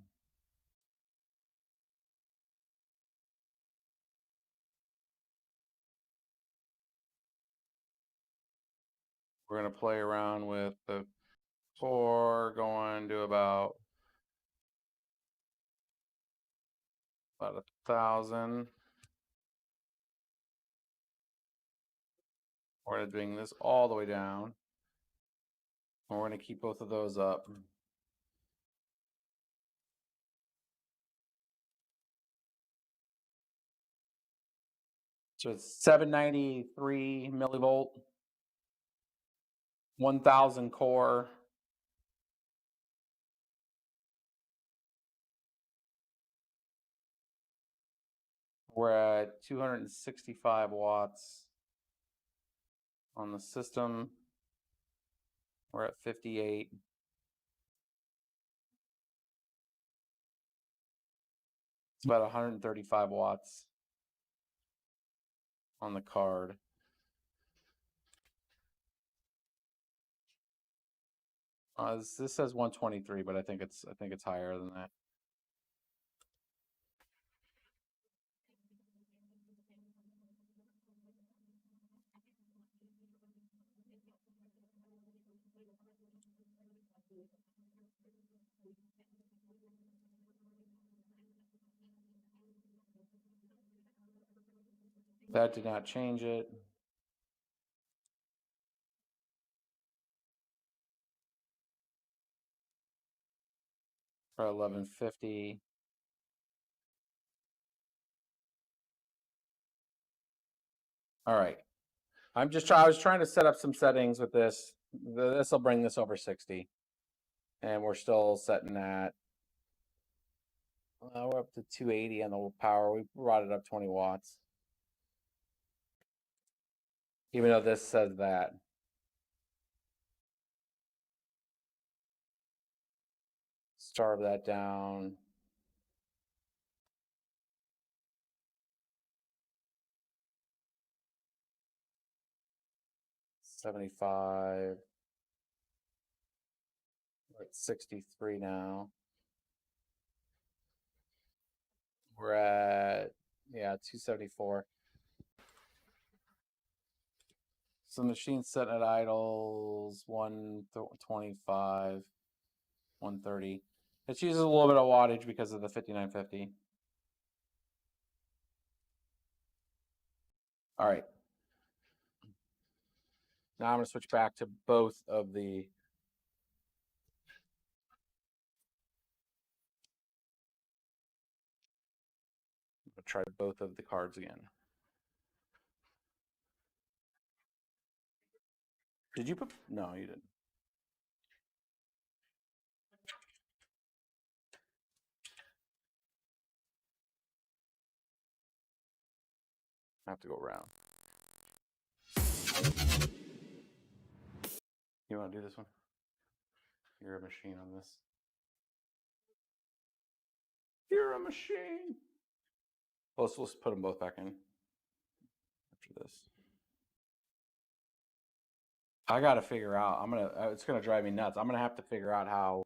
We're going to play around with the core going to about 1,000. We're going to bring this all the way down. And we're going to keep both of those up. So it's 793 millivolt, 1,000 core. We're at 265 watts on the system. We're at 58. It's about 135 watts on the card. This says 123, but I think it's higher than that. That did not change it. For 1150. All right. I was trying to set up some settings with this. This will bring this over 60. And we're still setting that. We're up to 280 on the power. We brought it up 20 watts. Even though this says that. Starve that down. $75. We're at 63 now. We're at, yeah, 274. So the machine's setting at idles 125, 130. It uses a little bit of wattage because of the 5950. All right. Now I'm going to switch back to both of the try both of the cards again. Did you put? No, you didn't. I have to go around. You want to do this one? You're a machine on this. You're a machine. Let's put them both back in after this. I got to figure out. It's gonna drive me nuts. I'm gonna have to figure out how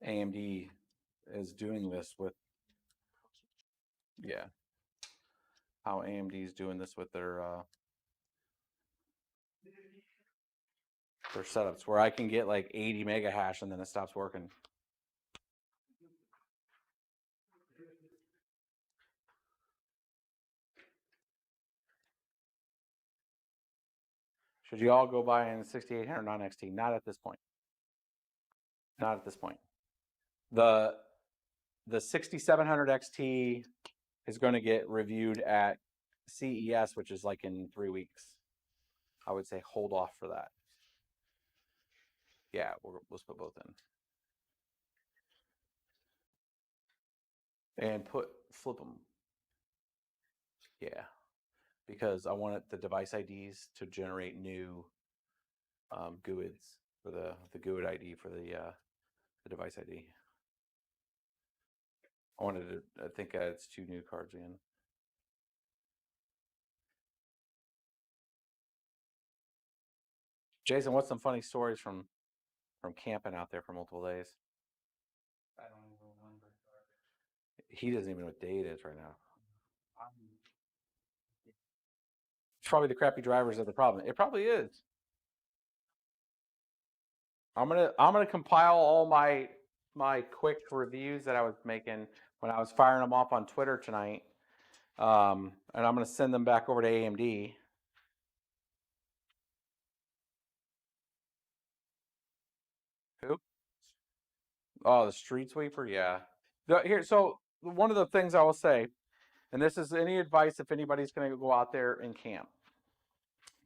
AMD is doing this with. Yeah. How AMD is doing this with their setups, where I can get like 80 mega hash and then it stops working. Should you all go buy in 6800 non-XT? Not at this point. Not at this point. The 6700 XT is going to get reviewed at CES, which is like in 3 weeks. I would say hold off for that. Yeah, let's put both in. And flip them. Yeah, because I wanted the device IDs to generate new GUIDs for the GUID ID for the device ID. I think it's 2 new cards again. Jason, what's some funny stories from camping out there for multiple days? I don't even remember. He doesn't even know what day it is right now. It's probably the crappy drivers that are the problem. It probably is. I'm gonna compile all my quick reviews that I was making when I was firing them off on Twitter tonight, and I'm gonna send them back over to AMD. Who? Oh, the street sweeper. Yeah. So one of the things I will say, and this is any advice if anybody's going to go out there and camp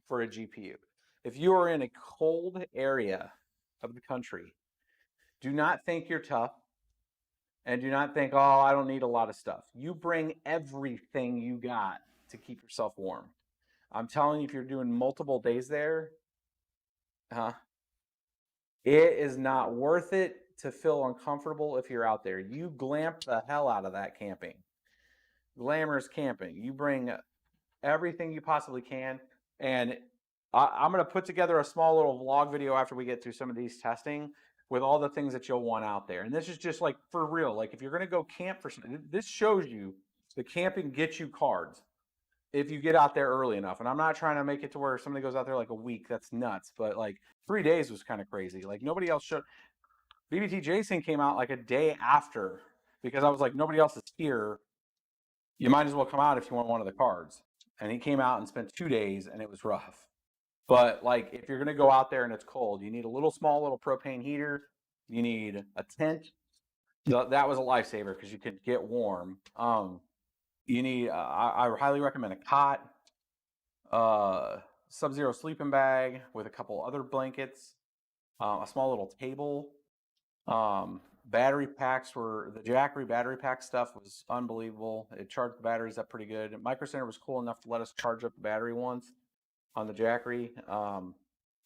for a GPU. If you are in a cold area of the country, do not think you're tough and do not think, oh, I don't need a lot of stuff. You bring everything you got to keep yourself warm. I'm telling you, if you're doing multiple days there, it is not worth it to feel uncomfortable if you're out there. You glamp the hell out of that camping. Glamorous camping. You bring everything you possibly can. And I'm going to put together a small little vlog video after we get through some of these testing with all the things that you'll want out there. And this is just like for real. Like if you're going to go camp for something, this shows you the camping gets you cards if you get out there early enough. And I'm not trying to make it to where somebody goes out there like a week. That's nuts. But like 3 days was kind of crazy. Like nobody else showed. BBT Jason came out like a day after because I was like, nobody else is here. You might as well come out if you want one of the cards. and he came out and spent 2 days, and it was rough. But like, if you're gonna go out there and it's cold, you need a small little propane heater. You need a tent. That was a lifesaver because you could get warm. You need. I highly recommend a cot, Sub-Zero sleeping bag with a couple other blankets, a small little table. Battery packs were the Jackery battery pack stuff was unbelievable. It charged the batteries up pretty good. Micro Center was cool enough to let us charge up the battery once on the Jackery.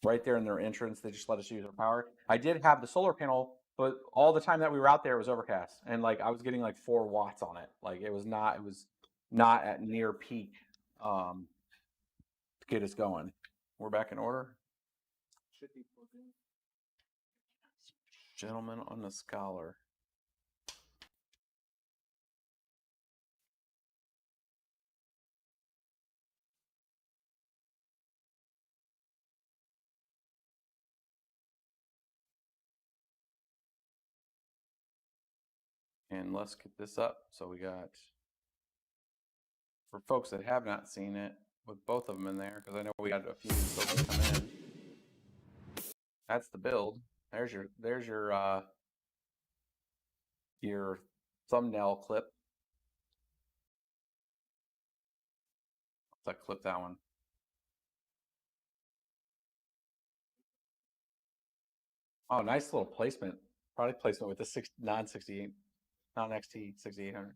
Right there in their entrance, they just let us use our power. I did have the solar panel, but all the time that we were out there, it was overcast, and like I was getting like 4 watts on it. Like it was not at near peak to get us going. We're back in order. Should be plugged in. Gentleman on the Scholar. And let's get this up. So we got, for folks that have not seen it, with both of them in there, because I know we got a few folks come in. That's the build. There's your thumbnail clip. Let's clip that one. Oh, nice little placement. Product placement with the non-68, non-XT 6800.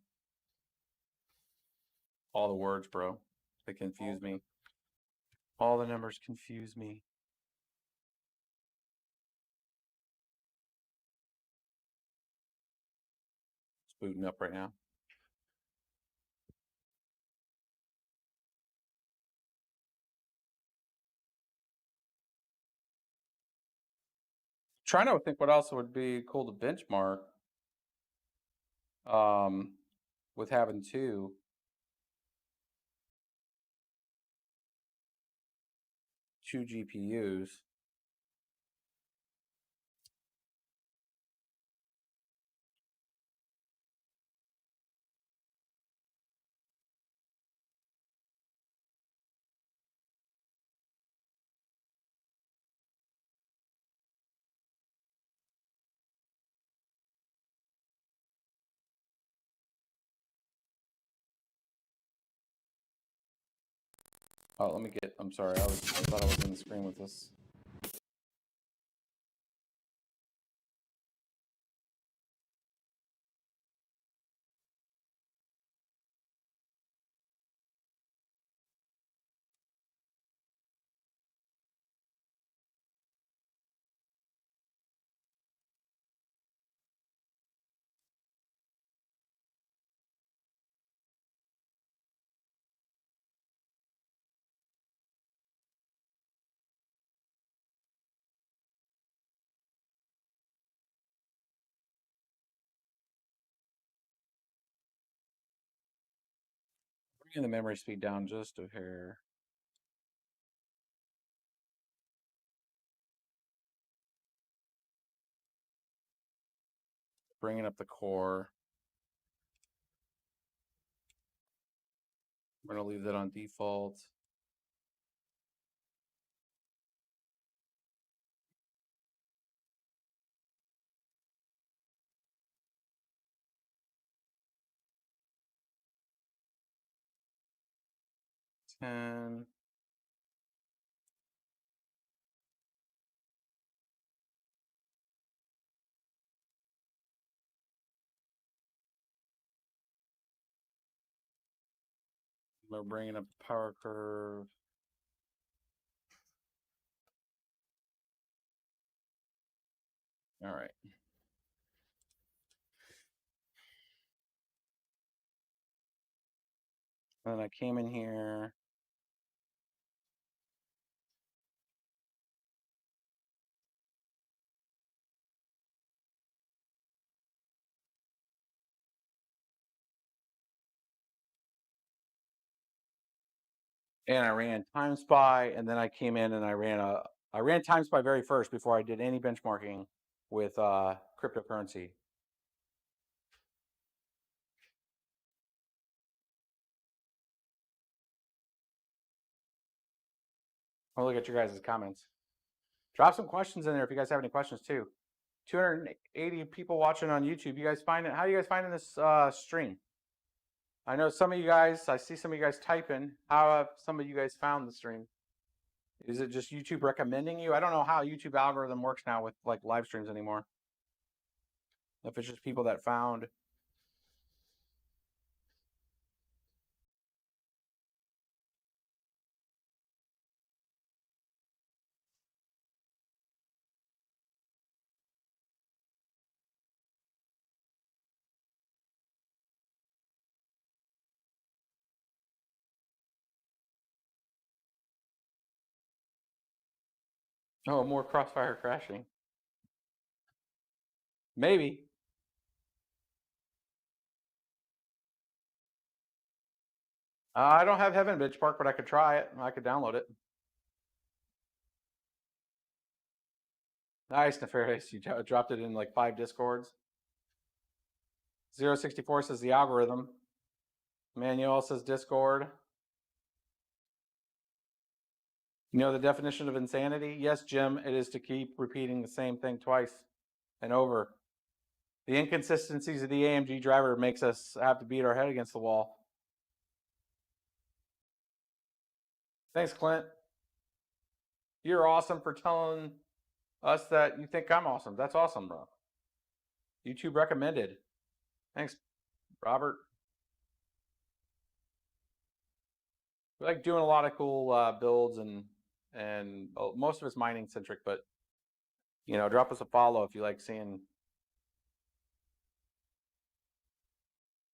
All the words, bro. They confuse me. All the numbers confuse me. It's booting up right now. Trying to think what else would be cool to benchmark. With having two GPUs. Oh, let me get, I'm sorry, I thought I was in the screen with this. Bringing the memory speed down just a hair. Bringing up the core. We're going to leave that on default. And we're bringing up the power curve. All right. And I came in here. And I ran Time Spy, and then I came in and I ran Time Spy very first before I did any benchmarking with cryptocurrency. I'll look at your guys' comments. Drop some questions in there if you guys have any questions too. 280 people watching on YouTube. You guys find it? How are you guys finding this stream? I know some of you guys, I see some of you guys typing. How have some of you guys found the stream? Is it just YouTube recommending you? I don't know how YouTube algorithm works now with like live streams anymore. If it's just people that found. Oh, more Crossfire crashing. Maybe. I don't have Heaven Benchmark, but I could try it. I could download it. Nice, Nefarious. You dropped it in like 5 Discords. 064 says the algorithm. Manuel says Discord. You know the definition of insanity? Yes, Jim, it is to keep repeating the same thing twice and over. The inconsistencies of the AMG driver makes us have to beat our head against the wall. Thanks, Clint. You're awesome for telling us that you think I'm awesome. That's awesome, bro. YouTube recommended. Thanks, Robert. We like doing a lot of cool builds and most of it's mining centric, but you know, drop us a follow if you like seeing.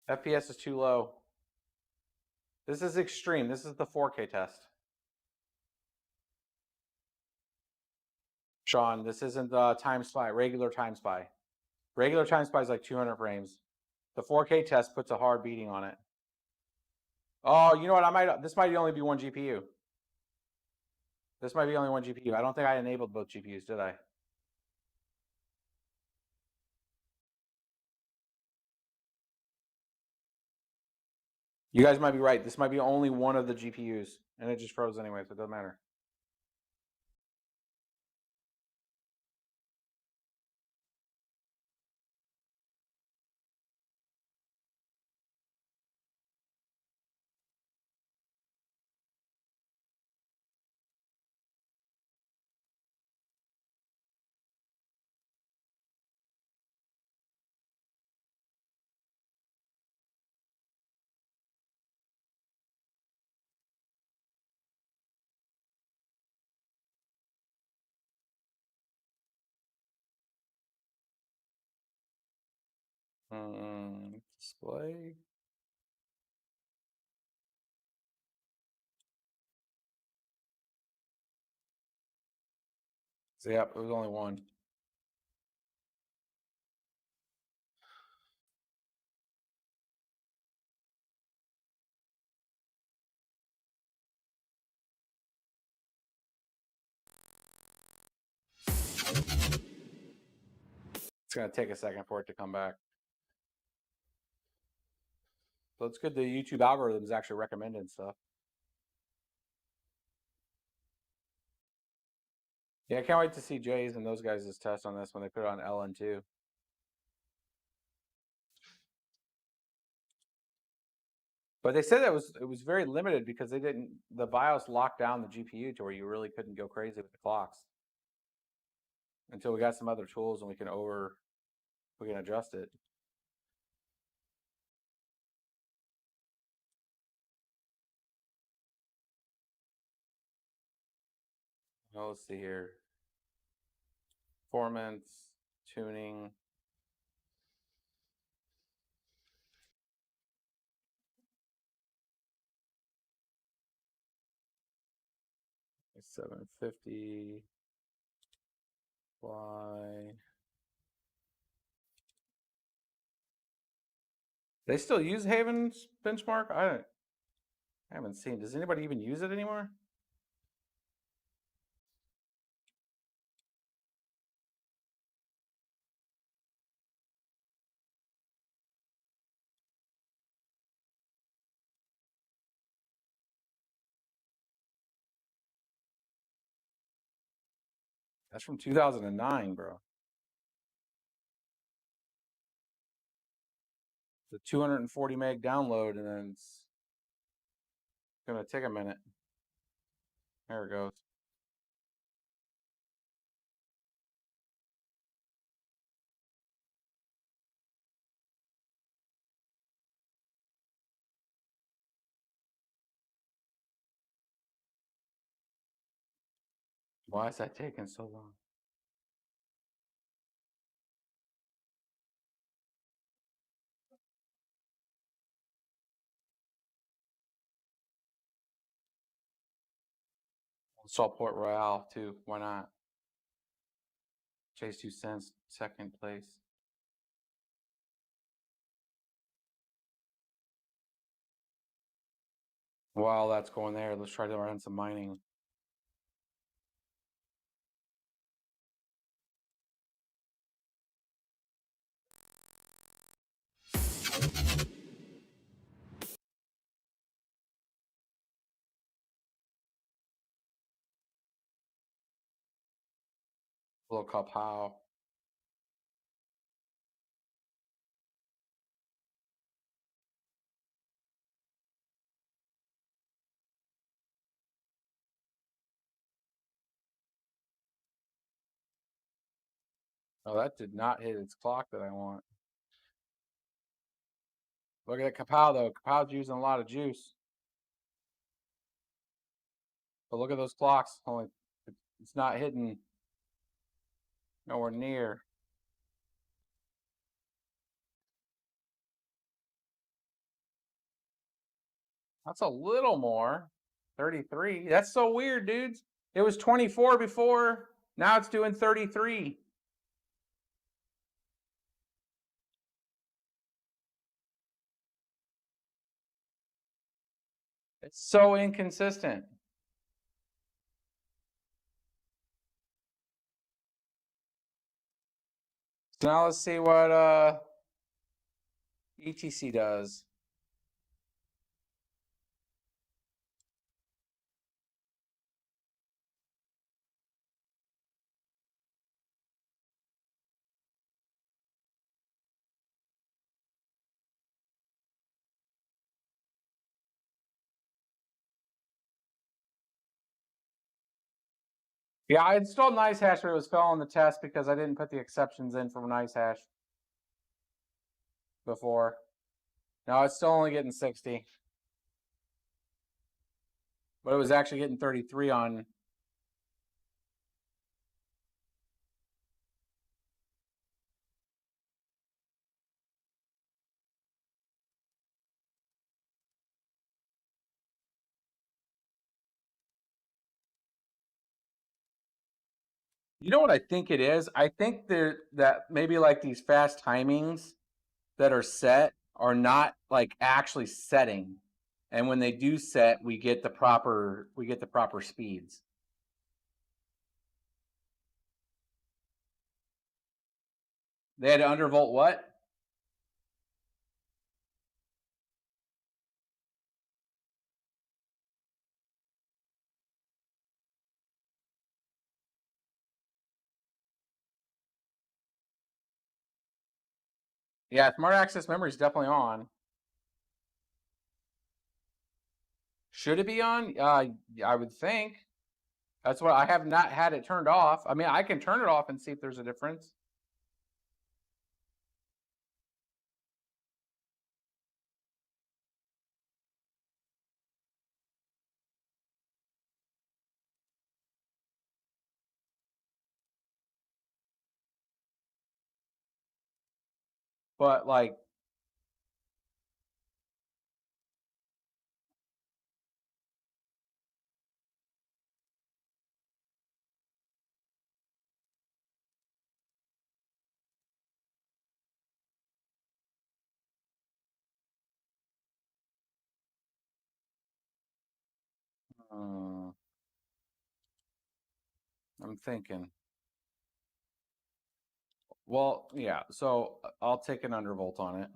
FPS is too low. This is extreme. This is the 4K test. Sean, this isn't the time spy, regular time spy. Regular time spy is like 200 frames. The 4K test puts a hard beating on it. Oh, you know what? This might only be one GPU. This might be only one GPU. I don't think I enabled both GPUs, did I? You guys might be right. This might be only one of the GPUs, and it just froze anyway, so it doesn't matter. Display. So, yeah, it was only one. It's going to take a second for it to come back. So it's good the YouTube algorithm is actually recommending stuff. Yeah, I can't wait to see Jay's and those guys' test on this when they put it on LN2. But they said that it was very limited because the BIOS locked down the GPU to where you really couldn't go crazy with the clocks until we got some other tools and we can adjust it. Well, let's see here. Performance, tuning. $750. Why? They still use Haven's benchmark? I haven't seen. Does anybody even use it anymore? That's from 2009, bro. The 240 meg download, and then it's gonna take a minute. There it goes. Why is that taking so long? Install Port Royale too. Why not? Chase 2 cents, second place. While that's going there, let's try to run some mining. A little Kapow. Oh, that did not hit its clock that I want. Look at that Kapow though. Kapow's using a lot of juice. But look at those clocks. Only it's not hitting nowhere near. That's a little more. 33. That's so weird, dudes. It was 24 before. Now it's doing 33. It's so inconsistent. So now let's see what ETC does. Yeah, I installed NiceHash, but it was failing the test because I didn't put the exceptions in for NiceHash before. Now it's still only getting 60. But it was actually getting 33 on. You know what I think it is? I think that maybe like these fast timings that are set are not like actually setting. And when they do set, we get the proper speeds. They had to undervolt what? Yeah, smart access memory is definitely on. Should it be on? I would think. That's what I have not had it turned off. I mean, I can turn it off and see if there's a difference. But like, I'm thinking. Well, yeah. So I'll take an undervolt on it.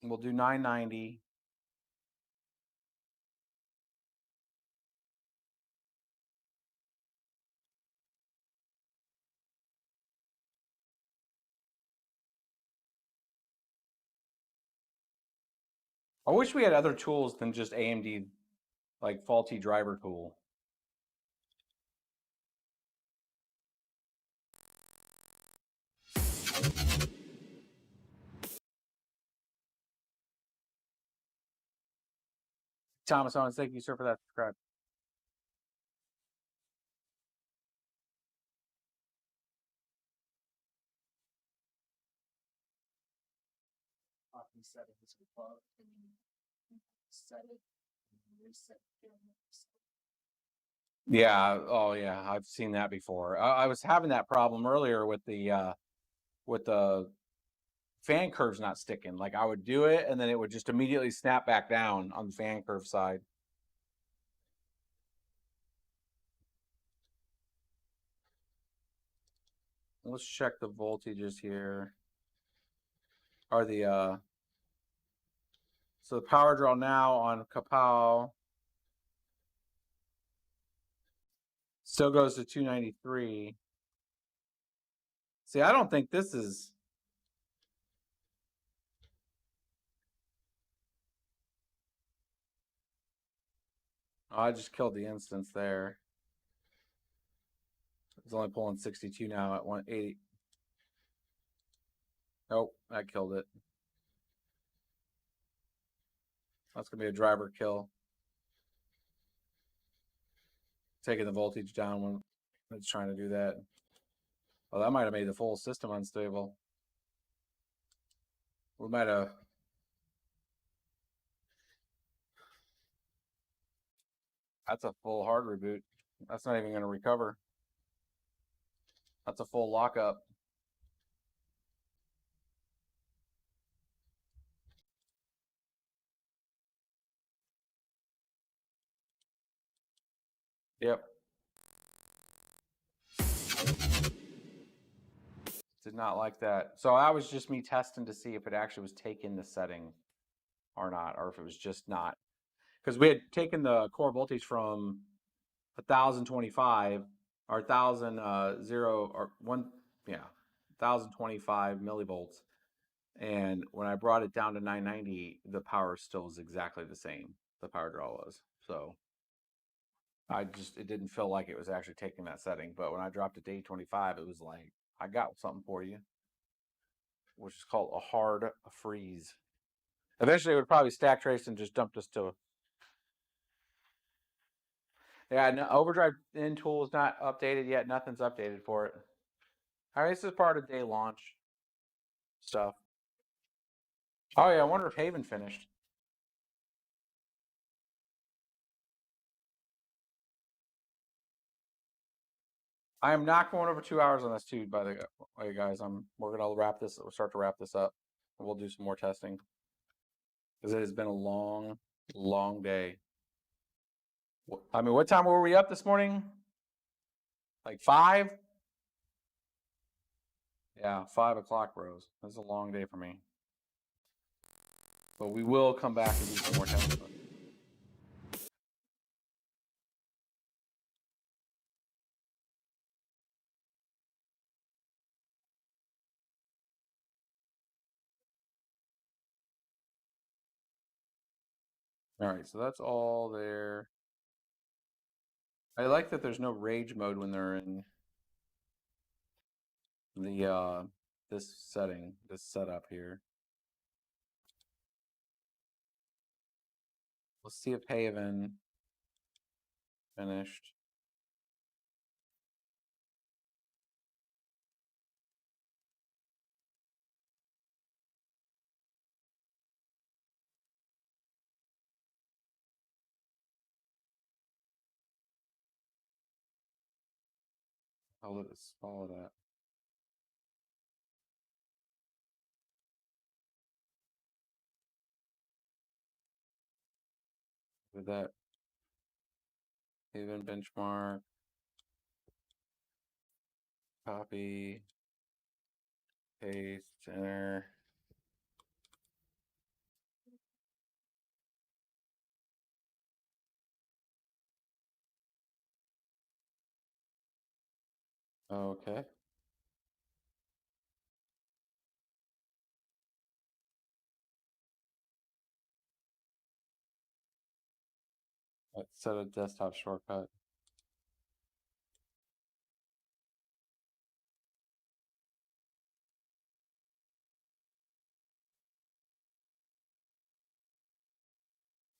We'll do 990. I wish we had other tools than just AMD, like faulty driver tool. Thomas Owens, thank you, sir, for that subscribe. Settings above and set it and reset again. Yeah. Oh, yeah. I've seen that before. I was having that problem earlier with the fan curves not sticking. Like I would do it, and then it would just immediately snap back down on the fan curve side. Let's check the voltages here. Are the so the power draw now on Kapow still goes to 293. See, I don't think this is. Oh, I just killed the instance there. It's only pulling 62 now at 180. Nope, I killed it. That's gonna be a driver kill. Taking the voltage down when it's trying to do that. Well, that might have made the full system unstable. We might have. That's a full hard reboot. That's not even going to recover. That's a full lockup. Yep. Did not like that. So that was just me testing to see if it actually was taking the setting or not, or if it was just not. Because we had taken the core voltage from 1025 or 1025 millivolts. And when I brought it down to 990, the power still was exactly the same. The power draw was. So it didn't feel like it was actually taking that setting. But when I dropped it to 825, it was like, I got something for you, which is called a hard freeze. Eventually, it would probably stack trace and just dumped us to. Yeah, no, overdrive in tool is not updated yet. Nothing's updated for it. All right, this is part of day launch stuff. Oh yeah, I wonder if Haven finished. I am not going over 2 hours on this too, by the way, guys. We're gonna wrap this. We'll start to wrap this up. We'll do some more testing because it has been a long, long day. I mean, what time were we up this morning? Like 5? Yeah, 5 o'clock, bros. That's a long day for me. But we will come back and do some more testing. All right, so that's all there. I like that there's no rage mode when they're in the this setting, this setup here. Let's see if Haven finished. I'll let's follow that. With that Haven benchmark, copy, paste, enter. Okay. Let's set a desktop shortcut.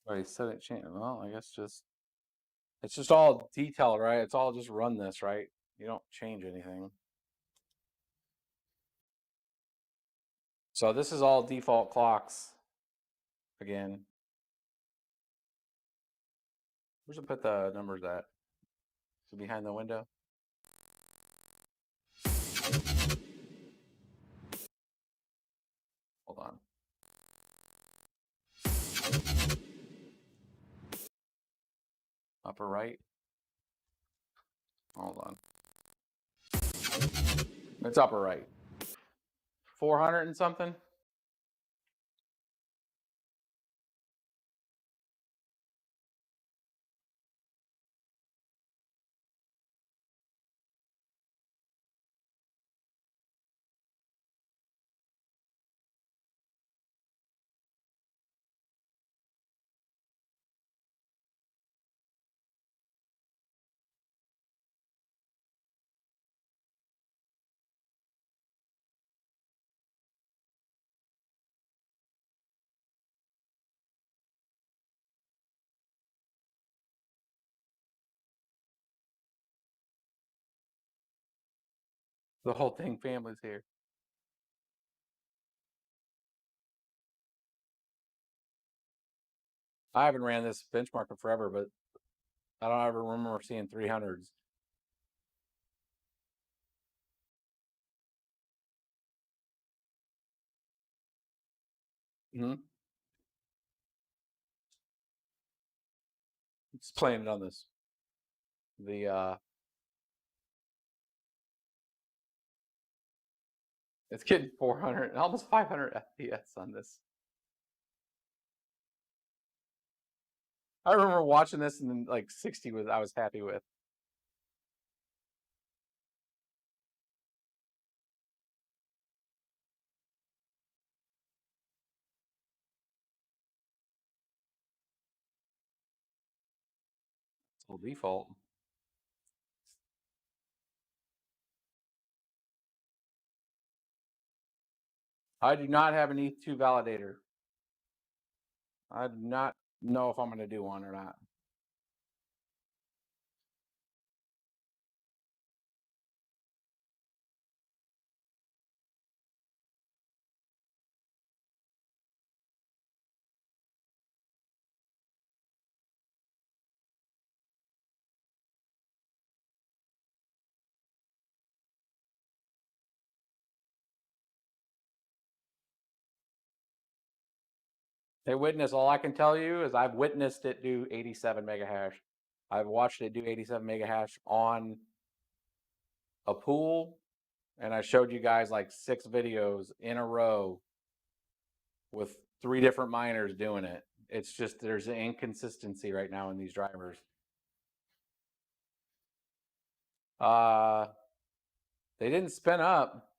Wait, set it change. Well, I guess it's just all detailed, right? It's all just run this, right? You don't change anything. So this is all default clocks again. Where's it put the numbers at? So behind the window. Hold on. Upper right. Hold on. It's upper right. 400 and something. The whole thing family's here. I haven't ran this benchmark in forever, but I don't ever remember seeing 300s. Just playing it on this. It's getting 400, almost 500 FPS on this. I remember watching this and then like 60 I was happy with. It's all default. I do not have an ETH2 validator. I do not know if I'm going to do one or not. Hey, witness, all I can tell you is I've witnessed it do 87 mega hash. I've watched it do 87 mega hash on a pool, and I showed you guys like 6 videos in a row with 3 different miners doing it. It's just there's an inconsistency right now in these drivers. They didn't spin up.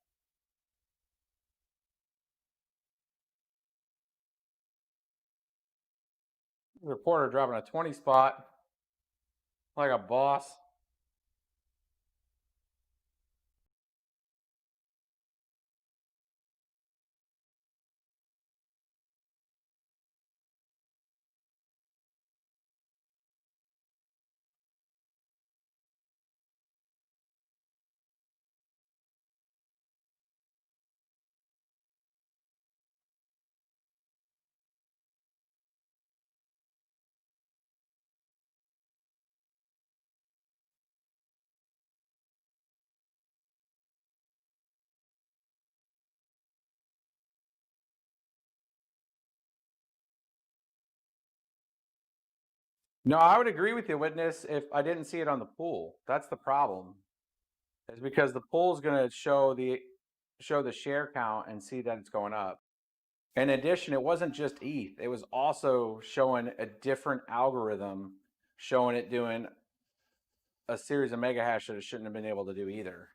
Reporter dropping a 20 spot like a boss. No, I would agree with you, witness, if I didn't see it on the pool. That's the problem. Is because the pool is going to show the share count and see that it's going up. In addition, it wasn't just ETH. It was also showing a different algorithm, showing it doing a series of mega hash that it shouldn't have been able to do either.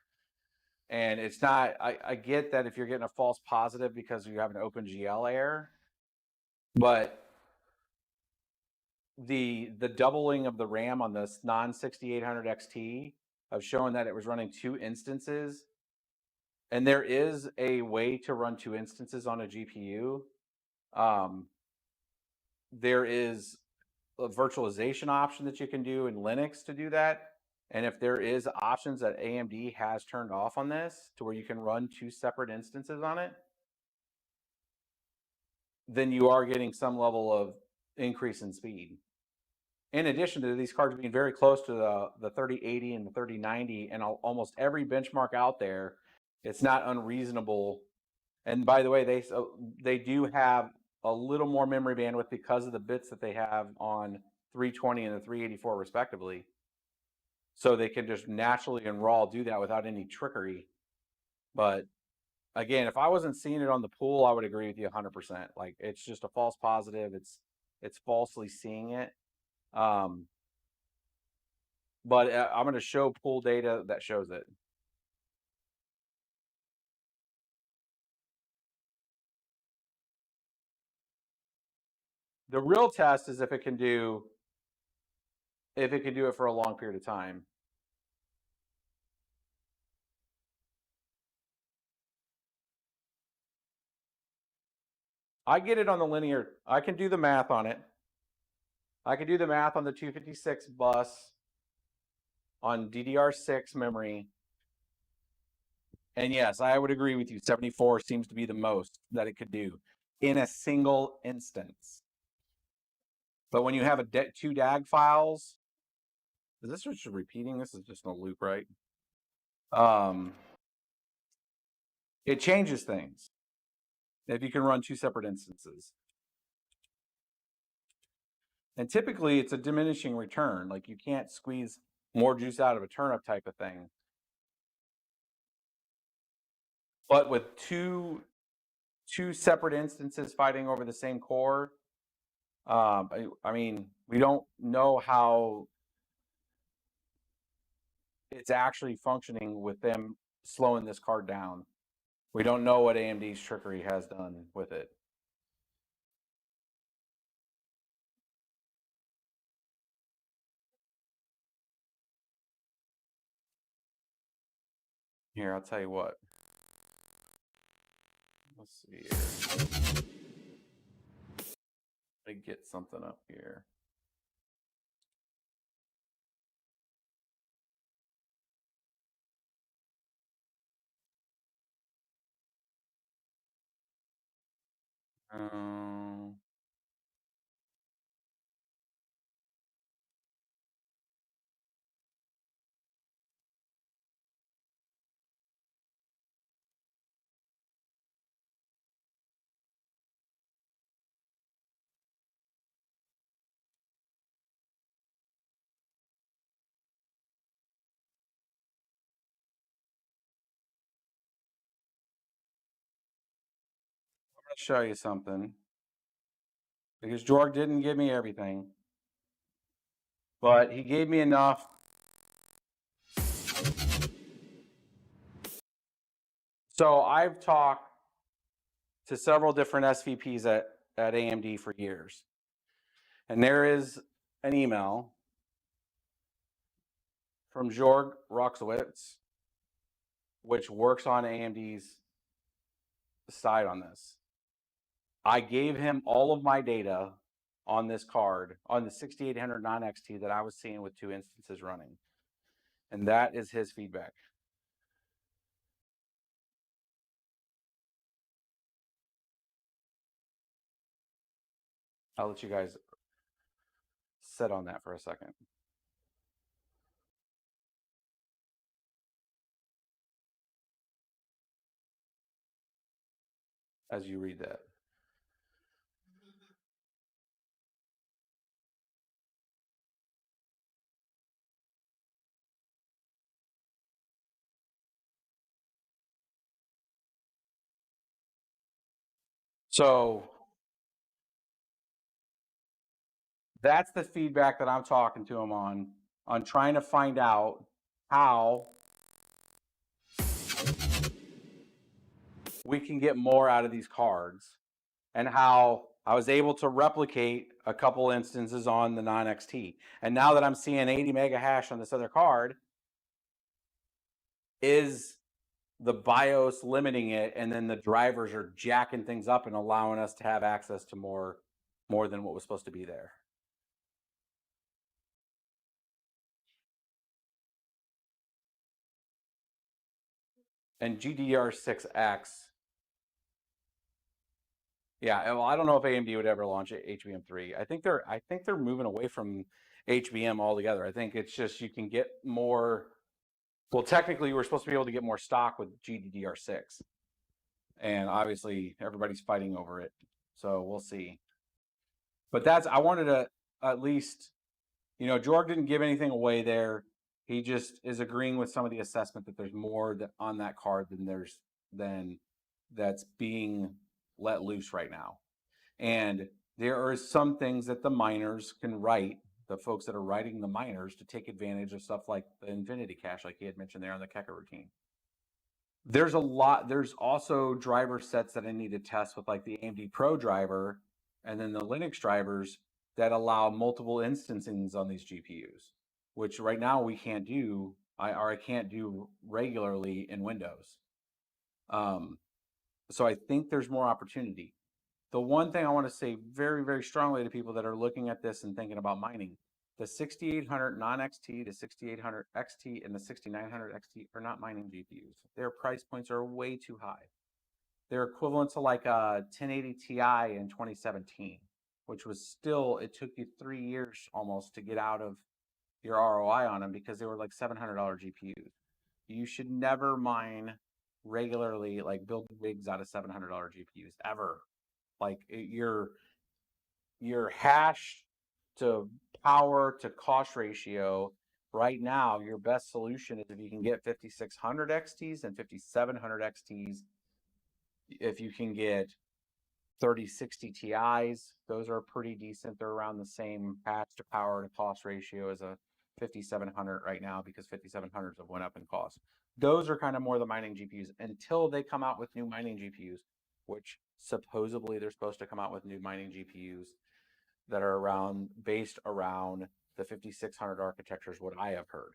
And it's not, I get that if you're getting a false positive because you have an OpenGL error, but the doubling of the RAM on this non-6800 XT of showing that it was running 2 instances, and there is a way to run 2 instances on a GPU. There is a virtualization option that you can do in Linux to do that. And if there is options that AMD has turned off on this to where you can run 2 separate instances on it, then you are getting some level of increase in speed. In addition to these cards being very close to the 3080 and the 3090 and almost every benchmark out there, it's not unreasonable. And by the way, they do have a little more memory bandwidth because of the bits that they have on 320 and the 384 respectively. So they can just naturally and raw do that without any trickery. But again, if I wasn't seeing it on the pool, I would agree with you 100%. Like, it's just a false positive. It's falsely seeing it. But I'm going to show pool data that shows it. The real test is if it can do it for a long period of time. I get it on the linear. I can do the math on it. I can do the math on the 256 bus on DDR6 memory. And yes, I would agree with you. 74 seems to be the most that it could do in a single instance. But when you have 2 DAG files, is this just repeating? This is just a loop, right? It changes things if you can run 2 separate instances. And typically it's a diminishing return. Like, you can't squeeze more juice out of a turnip type of thing. But with two separate instances fighting over the same core, I mean, we don't know how it's actually functioning with them slowing this card down. We don't know what AMD's trickery has done with it. Here, I'll tell you what. Let's see here. Let me get something up here. I'm going to show you something, because Jorg didn't give me everything, but he gave me enough. So I've talked to several different SVPs at AMD for years, and there is an email from Jorg Roxowitz, which works on AMD's side on this. I gave him all of my data on this card, on the 6800 nonXT that I was seeing with 2 instances running. And that is his feedback. I'll let you guys sit on that for a second as you read that. So that's the feedback that I'm talking to him on trying to find out how we can get more out of these cards and how I was able to replicate a couple instances on the nonXT. And now that I'm seeing 80 mega hash on this other card, is the BIOS limiting it, and then the drivers are jacking things up and allowing us to have access to more than what was supposed to be there. And GDDR6X, yeah, well, I don't know if AMD would ever launch HBM3. I think they're moving away from HBM altogether. I think it's just you can get more. Well, technically, we're supposed to be able to get more stock with GDDR6, and obviously everybody's fighting over it. So we'll see. But I wanted to at least, Jorg didn't give anything away there. He just is agreeing with some of the assessment that there's more on that card than that's being let loose right now. And there are some things that the miners can write, the folks that are writing the miners, to take advantage of stuff like the Infinity Cache, like he had mentioned there on the Keka routine. There's also driver sets that I need to test with, like the AMD Pro driver and then the Linux drivers that allow multiple instancings on these GPUs, which right now we can't do, I can't do regularly in Windows. So I think there's more opportunity. The one thing I want to say very, very strongly to people that are looking at this and thinking about mining, the 6800 non-XT, the 6800 XT, and the 6900 XT are not mining GPUs. Their price points are way too high. They're equivalent to like a 1080 Ti in 2017, which was still, it took you 3 years almost to get out of your ROI on them because they were like $700 GPUs. You should never mine regularly, like build rigs out of $700 GPUs ever. Like your hash to power to cost ratio right now, your best solution is if you can get 5600 XTs and 5700 XTs. If you can get 3060 Ti's, those are pretty decent. They're around the same hash to power to cost ratio as a 5700 right now, because 5700s have went up in cost. Those are kind of more the mining GPUs until they come out with new mining GPUs, which supposedly they're supposed to come out with new mining GPUs that are based around the 5600 architecture is what I have heard.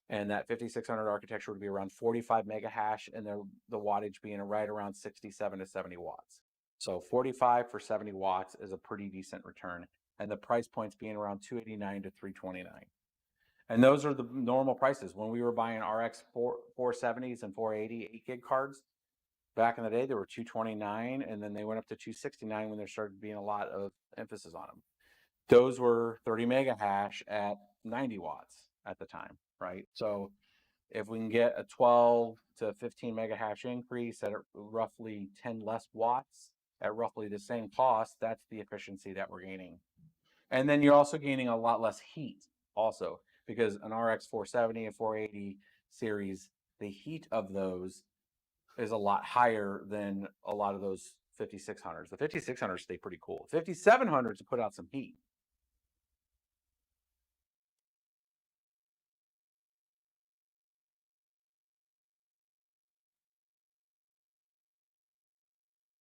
And that 5600 architecture would be around 45 mega hash, and the wattage being right around 67 to 70 watts. So 45 for 70 watts is a pretty decent return, and the price points being around 289 to 329. And those are the normal prices. When we were buying RX 470s and 480 8 gig cards back in the day, they were 229, and then they went up to 269 when there started being a lot of emphasis on them. Those were 30 mega hash at 90 watts at the time, right? So if we can get a 12 to 15 mega hash increase at roughly 10 less watts at roughly the same cost, that's the efficiency that we're gaining. And then you're also gaining a lot less heat also, because an RX 470 and 480 series, the heat of those is a lot higher than a lot of those 5600s. The 5600s stay pretty cool. 5700s put out some heat.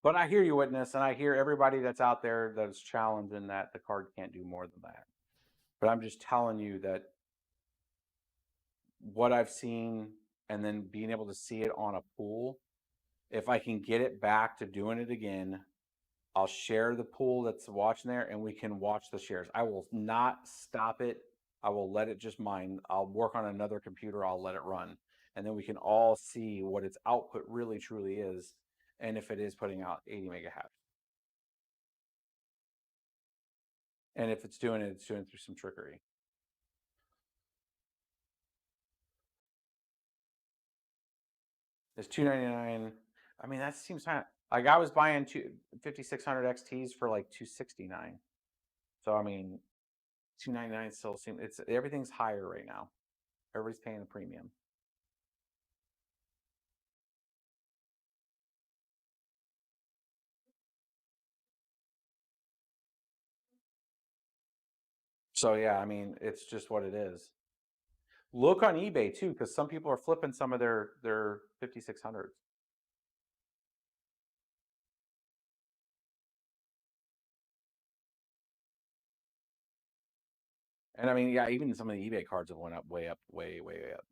But I hear you, Witness, and I hear everybody that's out there that's challenging that the card can't do more than that. But I'm just telling you that what I've seen, and then being able to see it on a pool, if I can get it back to doing it again, I'll share the pool that's watching there, and we can watch the shares. I will not stop it. I will let it just mine. I'll work on another computer. I'll let it run. And then we can all see what its output really truly is, and if it is putting out 80 mega hash. And if it's doing it, it's doing it through some trickery. It's $299. I mean, that seems kind of like I was buying 5600 XTs for like $269. So I mean, $299 still seems everything's higher right now. Everybody's paying a premium. So yeah, I mean, it's just what it is. Look on eBay too, because some people are flipping some of their 5600s. And I mean, yeah, even some of the eBay cards have went up, way up, way up.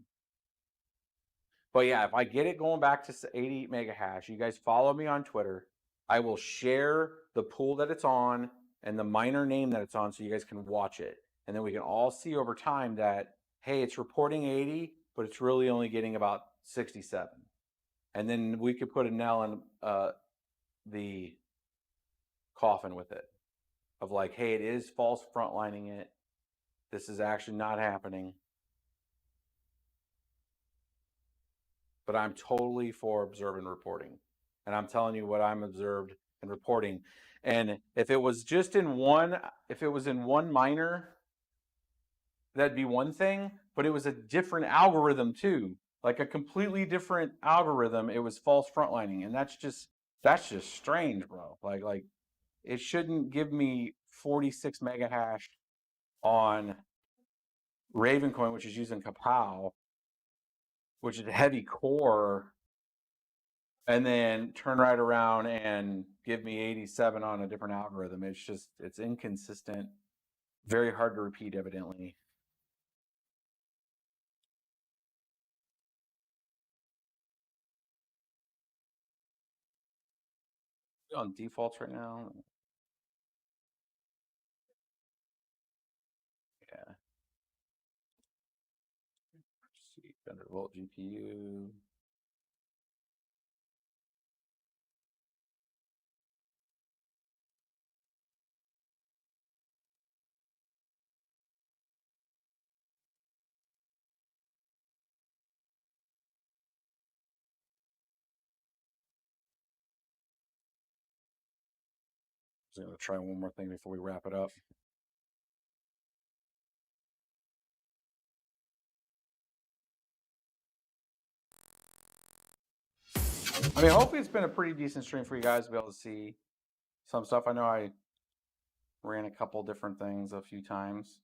But yeah, if I get it going back to 80 mega hash, you guys follow me on Twitter. I will share the pool that it's on and the miner name that it's on so you guys can watch it. And then we can all see over time that, hey, it's reporting 80, but it's really only getting about 67. And then we could put a nail in the coffin with it of like, hey, it is false frontlining it. This is actually not happening. But I'm totally for observe and reporting. And I'm telling you what I'm observed and reporting. And if it was just in one, if it was in one miner, that'd be one thing, but it was a different algorithm too. Like a completely different algorithm. It was false frontlining. And that's just strange, bro. Like it shouldn't give me 46 mega hash on Ravencoin, which is using Kapow, which is a heavy core, and then turn right around and give me 87 on a different algorithm. It's just, it's inconsistent, very hard to repeat, evidently. On defaults right now. Yeah. Let's see, 100 volt GPU. I'm going to try one more thing before we wrap it up. I mean, hopefully it's been a pretty decent stream for you guys to be able to see some stuff. I know I ran a couple different things a few times.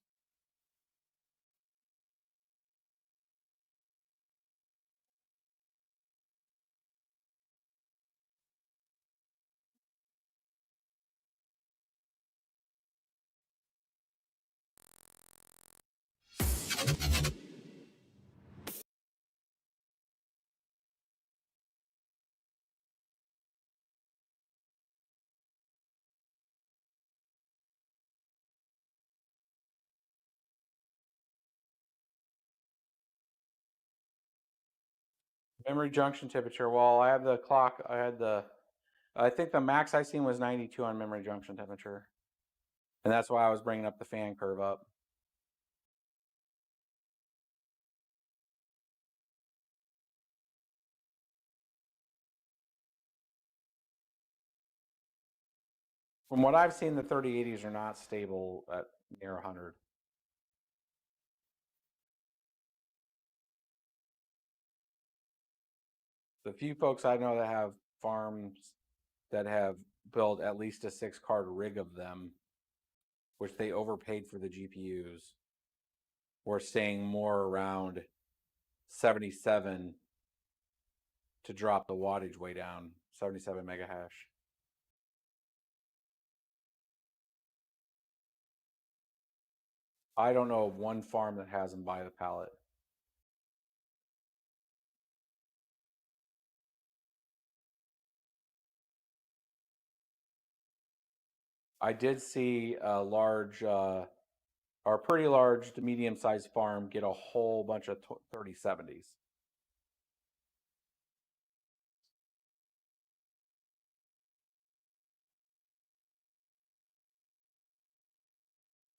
Memory junction temperature. Well, I have the clock. I think the max I seen was 92 on memory junction temperature. And that's why I was bringing up the fan curve up. From what I've seen, the 3080s are not stable at near 100. The few folks I know that have farms that have built at least a 6-card rig of them, which they overpaid for the GPUs, were staying more around 77 to drop the wattage way down, 77 mega hash. I don't know of one farm that has them by the pallet. I did see a large, or a pretty large to medium-sized farm get a whole bunch of 3070s.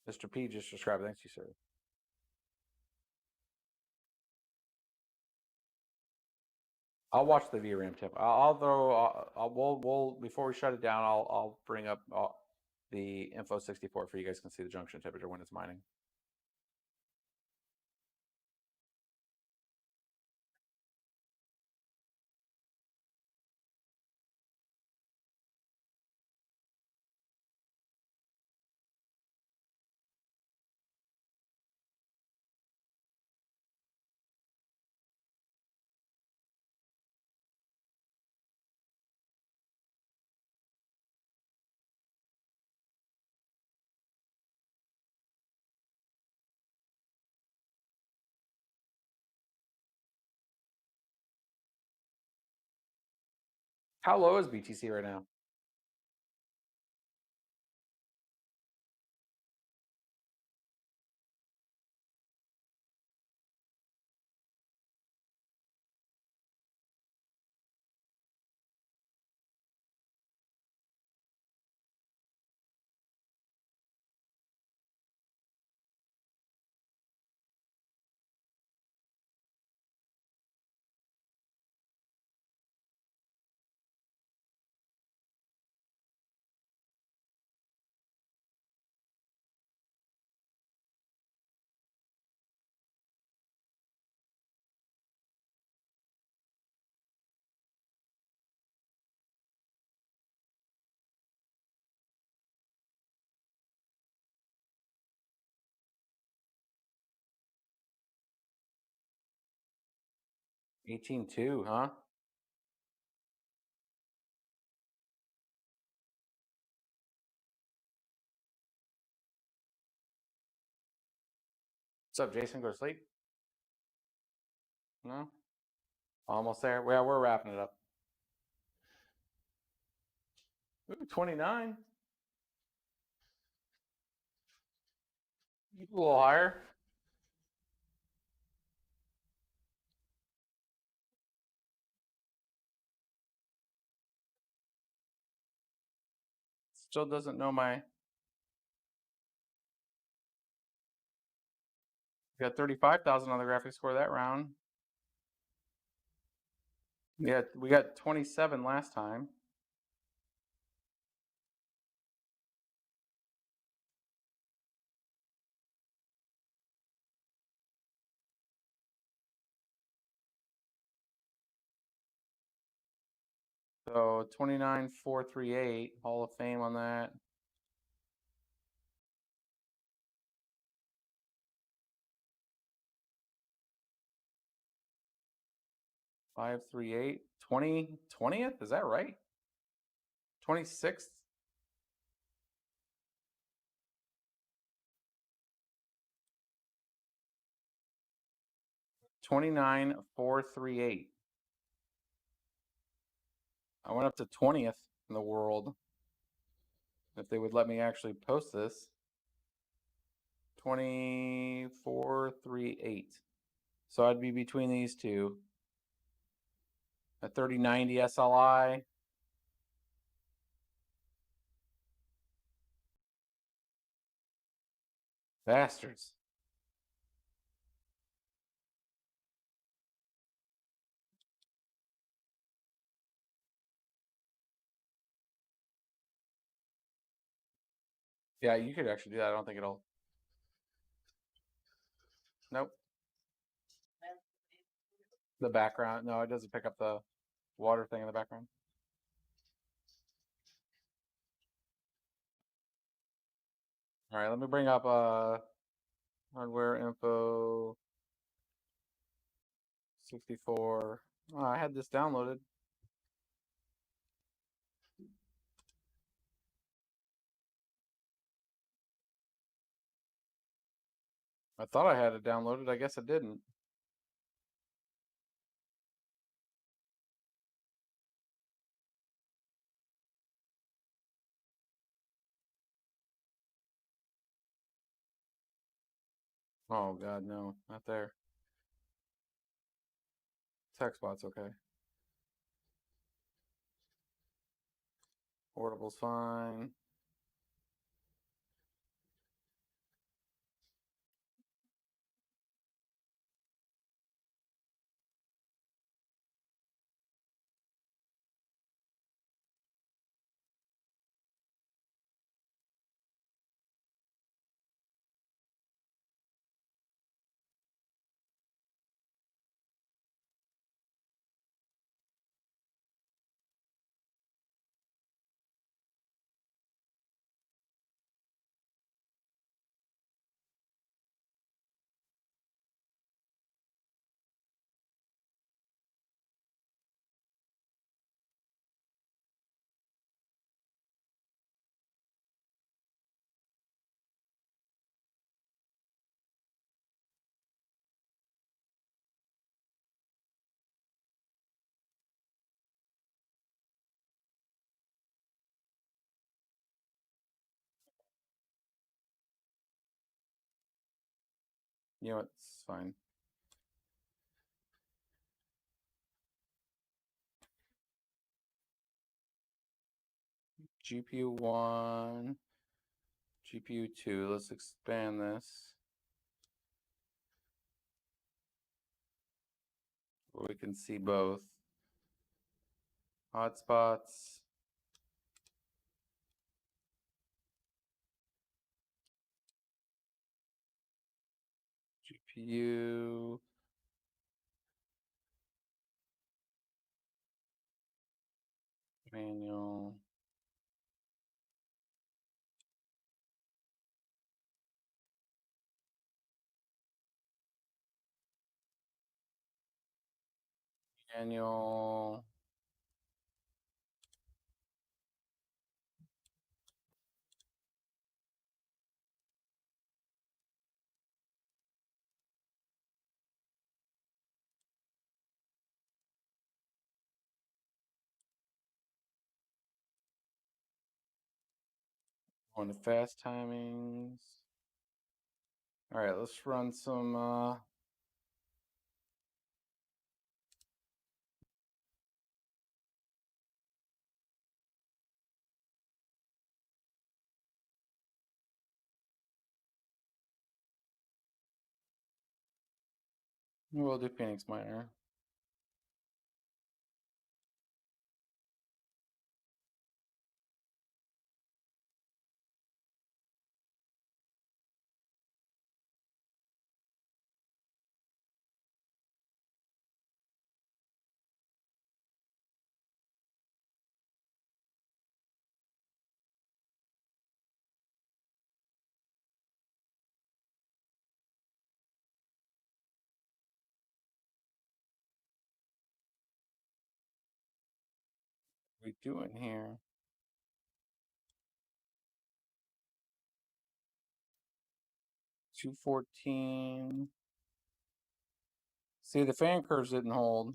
Mr. P just subscribed. Thanks you, sir. I'll watch the VRAM tip. I'll throw. We'll before we shut it down. I'll bring up the info 64 for you guys can see the junction temperature when it's mining. How low is BTC right now? $18.2, huh? What's up, Jason? Go to sleep? No? Almost there. Well, we're wrapping it up. Ooh, 29. A little higher. Still doesn't know my. Got 35,000 on the graphics score that round. Yeah, we got 27 last time. So 29,438, Hall of Fame on that. 538, 20th, is that right? 26th? $29,438. I went up to 20th in the world. If they would let me actually post this. 2438. So I'd be between these two. A 3090 SLI. Bastards. Yeah, you could actually do that. I don't think it'll. Nope. The background. No, it doesn't pick up the water thing in the background. All right, let me bring up hardware info 64. Oh, I had this downloaded. I thought I had it downloaded. I guess I didn't. Oh God, no, not there. Text bot's okay. Portable's fine. You know what? It's fine. GPU 1, GPU 2. Let's expand this. Where we can see both. Hotspots. GPU. Manual. Manual. On the fast timings. All right, let's run some we'll do Phoenix Miner. What are we doing here? $214. See, the fan curves didn't hold.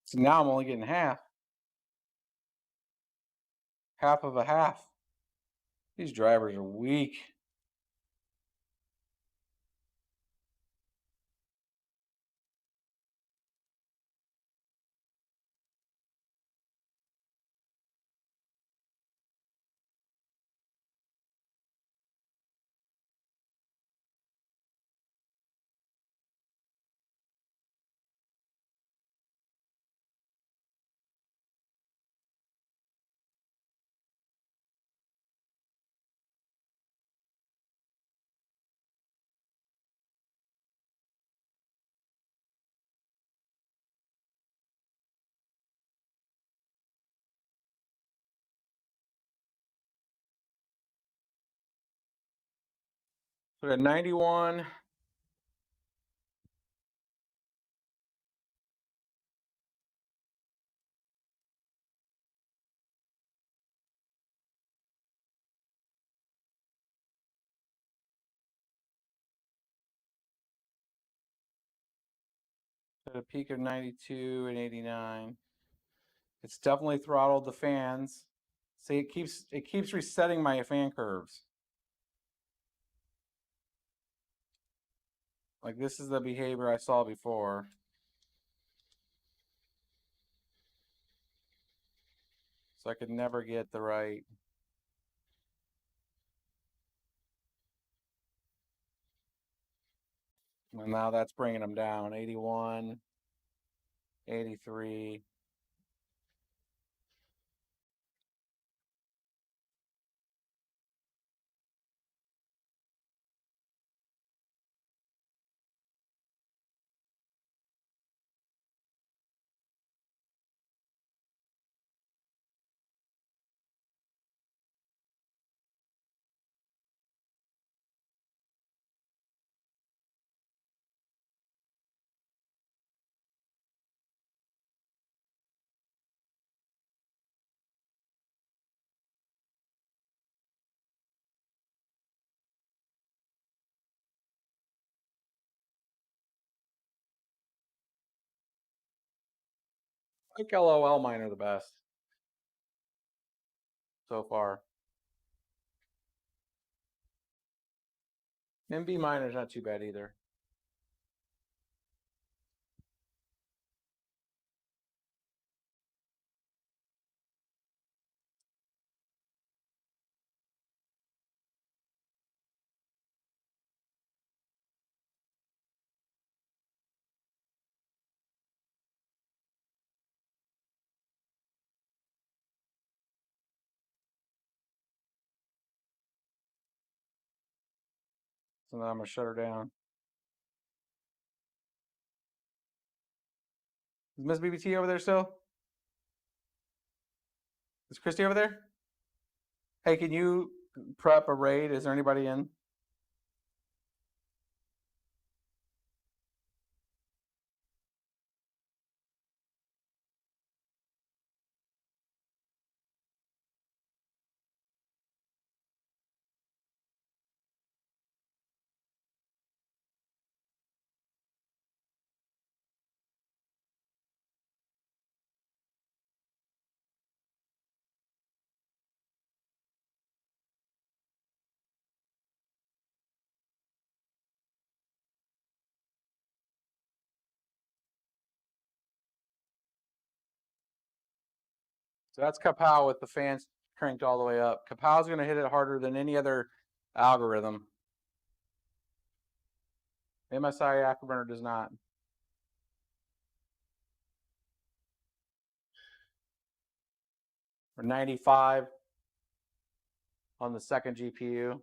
So now I'm only getting half. Half of a half. These drivers are weak. So at 91. At a peak of 92 and 89. It's definitely throttled the fans. See, it keeps resetting my fan curves. Like this is the behavior I saw before. So I could never get the right. Well, now that's bringing them down. 81, 83. like LOL mine are the best so far. MB miner's not too bad either. So now I'm gonna shut her down. Is Miss BBT over there still? Is Christy over there? Hey, can you prep a raid? Is there anybody in? So that's Kapow with the fans cranked all the way up. Kapow's going to hit it harder than any other algorithm. MSI Afterburner does not. Or 95 on the second GPU.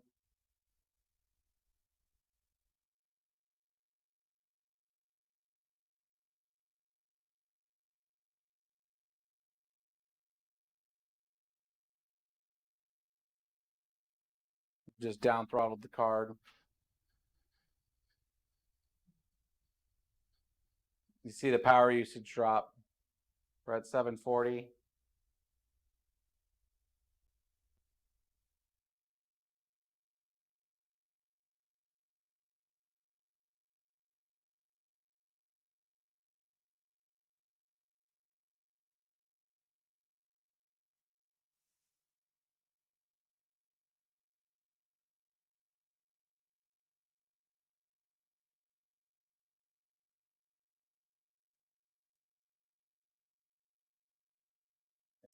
Just down throttled the card. You see the power usage drop. We're at 740.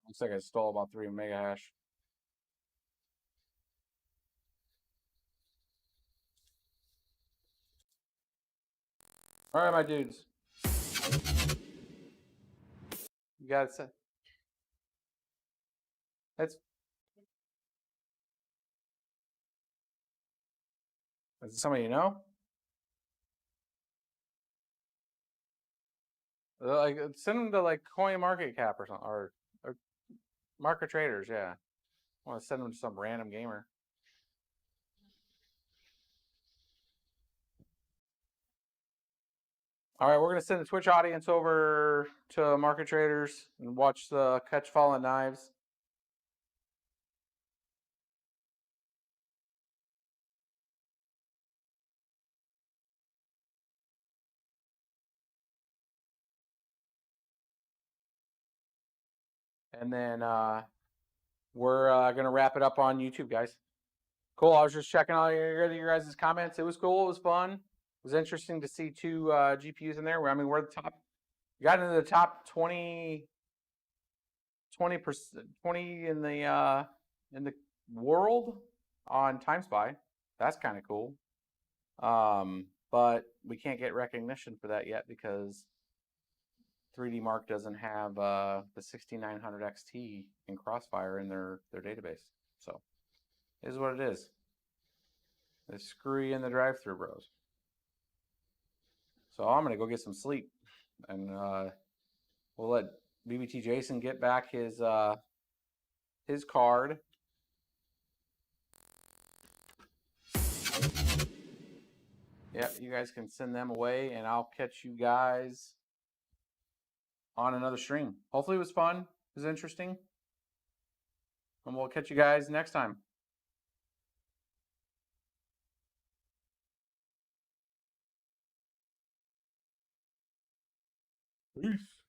Looks like I stole about 3 mega hash. All right, my dudes. You got it. That's is it somebody you know? Like send them to like Coin Market Cap or something, or Market Traders. Yeah, I want to send them to some random gamer. All right, we're gonna send the Twitch audience over to Market Traders and watch the Catch Fallen Knives. And then we're going to wrap it up on YouTube, guys. Cool. I was just checking all your guys' comments. It was cool. It was fun. It was interesting to see 2 GPUs in there. I mean, we're the top. We got into the top 20% 20 in the world on TimeSpy. That's kind of cool. But we can't get recognition for that yet because 3D Mark doesn't have the 6900 XT in Crossfire in their database. So it is what it is. They screw you in the drive-through, bros. So I'm gonna go get some sleep, and we'll let BBT Jason get back his card. Yep, you guys can send them away, and I'll catch you guys on another stream. Hopefully it was fun. It was interesting. And we'll catch you guys next time. Peace.